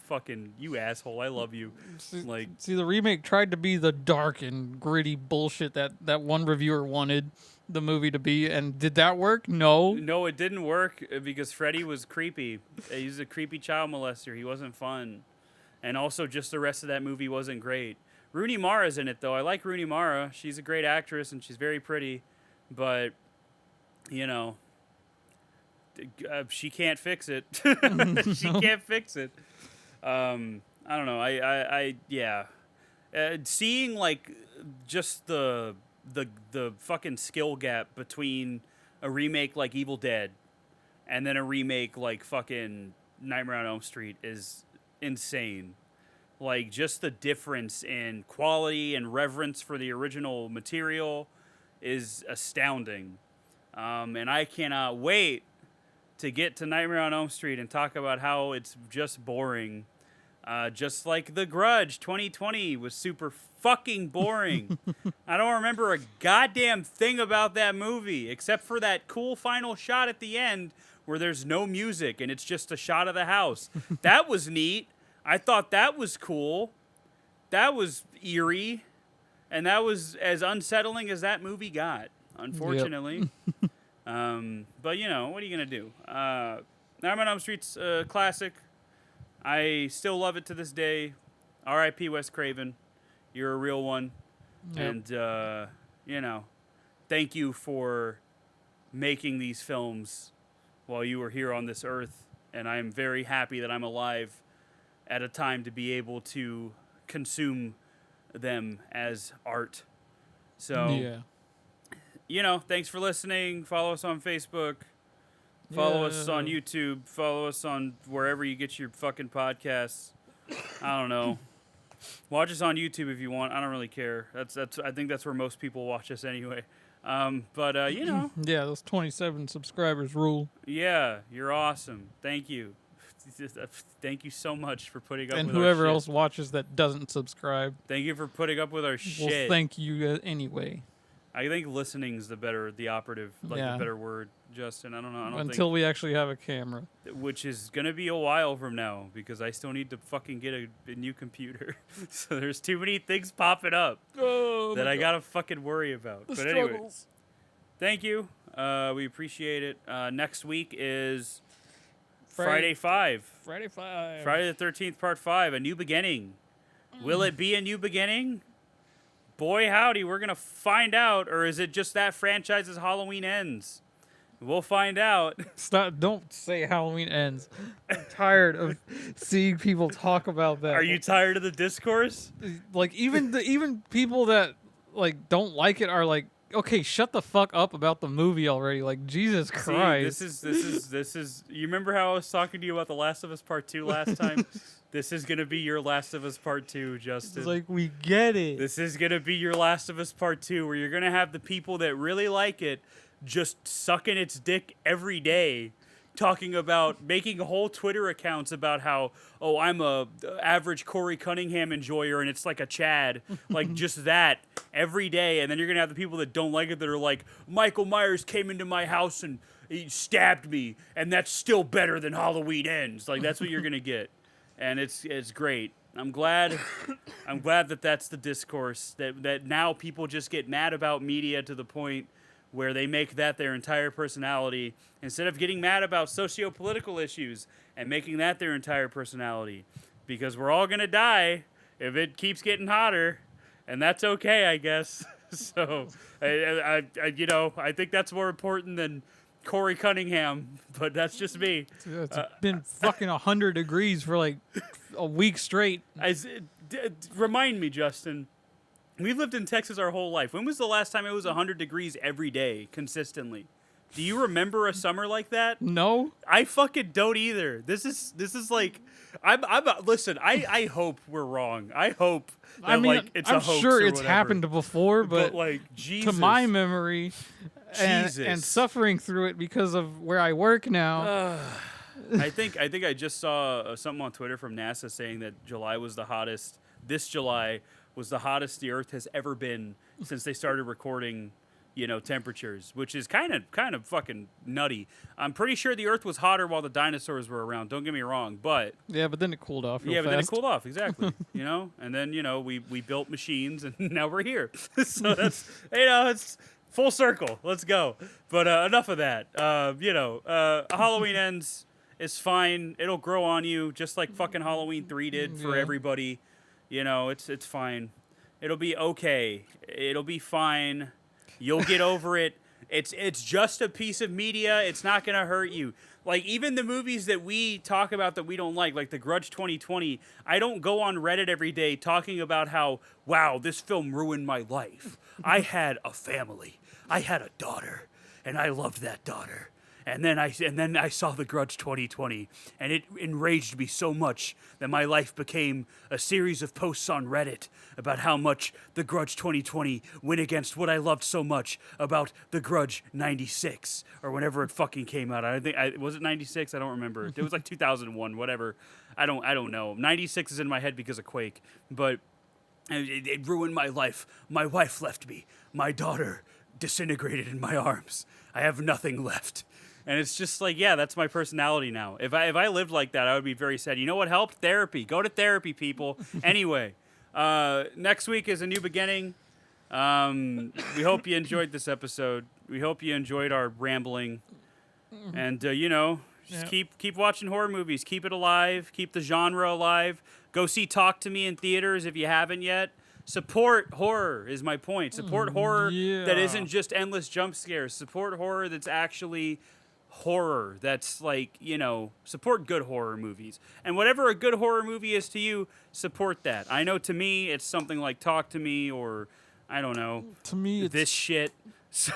asshole, I love you. See, the remake tried to be the dark and gritty bullshit that one reviewer wanted the movie to be, and did that work? No, it didn't work because Freddy was creepy. He was a creepy child molester. He wasn't fun, and also just the rest of that movie wasn't great. Rooney Mara's in it though. I like Rooney Mara. She's a great actress and she's very pretty, but she can't fix it. She can't fix it. I don't know. Seeing like just the fucking skill gap between a remake like Evil Dead and then a remake like fucking Nightmare on Elm Street is insane. Like just the difference in quality and reverence for the original material is astounding. And I cannot wait to get to Nightmare on Elm Street and talk about how it's just boring. Just like The Grudge 2020 was super fucking boring. I don't remember a goddamn thing about that movie except for that cool final shot at the end where there's no music and it's just a shot of the house. That was neat. I thought that was cool. That was eerie. And that was as unsettling as that movie got. unfortunately. But, you know, what are you going to do? Nightmare on Elm Street's classic. I still love it to this day. R.I.P. Wes Craven. You're a real one. Yep. And, you know, thank you for making these films while you were here on this earth. And I'm very happy that I'm alive at a time to be able to consume them as art. So, Yeah. you know, thanks for listening. Follow us on Facebook. Follow us on YouTube. Follow us on wherever you get your fucking podcasts. I don't know. Watch us on YouTube if you want. I don't really care. That's. I think that's where most people watch us anyway. But you know. Yeah, those 27 subscribers rule. Yeah, you're awesome. Thank you. Thank you so much for putting up And with our whoever shit. else watches that doesn't subscribe, Thank you for putting up with our well, shit. thank you anyway. I think listening's the operative, like Yeah. the better word, Justin. I don't know. I don't Until we actually have a camera. think, which is gonna be a while from now because I still need to fucking get a new computer. So there's too many things popping up that I gotta fucking worry about. But anyway, thank you. We appreciate it. Next week is Friday 5. Friday 5. Friday the 13th, Part 5, A New Beginning. Will it be a new beginning? Boy, howdy, we're going to find out. Or is it just that franchise's Halloween ends? We'll find out. Stop! Don't say Halloween ends. I'm tired of seeing people talk about that. Are you tired of the discourse? Like even people that like don't like it are like, okay, shut the fuck up about the movie already. Like, Jesus Christ. See, this is. You remember how I was talking to you about The Last of Us Part 2 last time? This is gonna be your Last of Us Part 2, Justin. It's like, we get it. This is gonna be your Last of Us Part 2, where you're gonna have the people that really like it just sucking its dick every day, talking about making whole Twitter accounts about how, oh, I'm a average Corey Cunningham enjoyer and it's like a Chad, like just that every day. And then you're gonna have the people that don't like it that are like, Michael Myers came into my house and he stabbed me, and that's still better than Halloween Ends. Like, that's what you're gonna get, and it's great. I'm glad that that's the discourse, that now people just get mad about media to the point where they make that their entire personality, instead of getting mad about socio-political issues and making that their entire personality. Because we're all going to die if it keeps getting hotter, and that's okay, I guess. So, I think that's more important than Corey Cunningham, but that's just me. It's been fucking 100 degrees for like a week straight. Remind me, Justin. We've lived in Texas our whole life. When was the last time it was 100 degrees every day consistently? Do you remember a summer like that? No. I fucking don't either. This is like, listen, I hope we're wrong. I hope that, like, it's I'm a hoax sure or it's whatever. happened before, but like, Jesus. to my memory, and Jesus. suffering through it because of where I work now. I think I just saw something on Twitter from NASA saying that July was the hottest. This July was the hottest the Earth has ever been since they started recording, temperatures, which is kind of fucking nutty. I'm pretty sure the Earth was hotter while the dinosaurs were around. Don't get me wrong, but Yeah, but then it cooled off real yeah, but then it fast. cooled off, exactly. And then we built machines, and now we're here. So that's it's full circle. Let's go. But enough of that. Halloween Ends is fine. It'll grow on you just like fucking Halloween 3 did for Yeah. everybody. It's fine. It'll be okay. It'll be fine. You'll get over it. It's just a piece of media. It's not gonna hurt you. Like, even the movies that we talk about that we don't like The Grudge 2020, I don't go on Reddit every day talking about how, wow, this film ruined my life. I had a family. I had a daughter, and I loved that daughter. And then I saw The Grudge 2020, and it enraged me so much that my life became a series of posts on Reddit about how much The Grudge 2020 went against what I loved so much about The Grudge 96, or whenever it fucking came out. Was it 96? I don't remember. It was like 2001, whatever. I don't know. 96 is in my head because of Quake, but it ruined my life. My wife left me. My daughter disintegrated in my arms. I have nothing left. And it's just like, yeah, that's my personality now. If I lived like that, I would be very sad. You know what helped? Therapy. Go to therapy, people. Anyway, next week is A New Beginning. We hope you enjoyed this episode. We hope you enjoyed our rambling. And, just keep watching horror movies. Keep it alive. Keep the genre alive. Go see Talk to Me in theaters if you haven't yet. Support horror is my point. Support horror that isn't just endless jump scares. Support horror that's actually horror. That's like, support good horror movies. And whatever a good horror movie is to you, support that. I know to me, it's something like Talk to Me or, I don't know. To me, it's this shit. So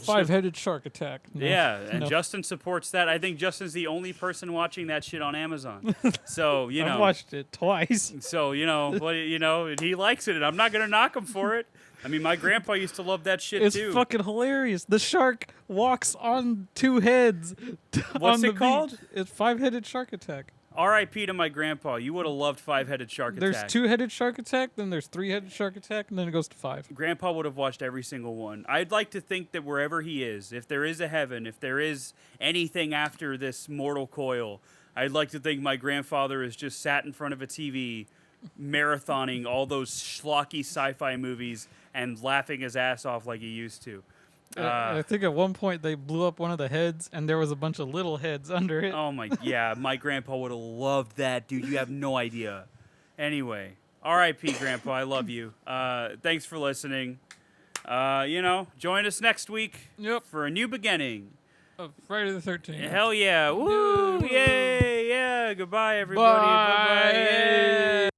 Five-Headed Shark Attack. No. Yeah, and No. Justin supports that. I think Justin's the only person watching that shit on Amazon. So, I've watched it twice. So, he likes it, and I'm not going to knock him for it. I mean, my grandpa used to love that shit, It's too. fucking hilarious. The shark walks on two heads. What's on the it called? beach. It's Five-Headed Shark Attack. R.I.P. to my grandpa. You would have loved Five-Headed Shark There's Attack. Two-Headed Shark Attack, then there's Three-Headed Shark Attack, and then it goes to 5. Grandpa would have watched every single one. I'd like to think that wherever he is, if there is a heaven, if there is anything after this mortal coil, I'd like to think my grandfather is just sat in front of a TV marathoning all those schlocky sci-fi movies and laughing his ass off like he used to. I think at one point they blew up one of the heads, and there was a bunch of little heads under it. Oh my grandpa would have loved that, dude. You have no idea. Anyway, R.I.P. Grandpa. I love you. Thanks for listening. Join us next week for a new beginning. Friday the 13th. Hell yeah. Woo! Yay! Yeah. Goodbye, everybody. Bye. Bye-bye. Yay.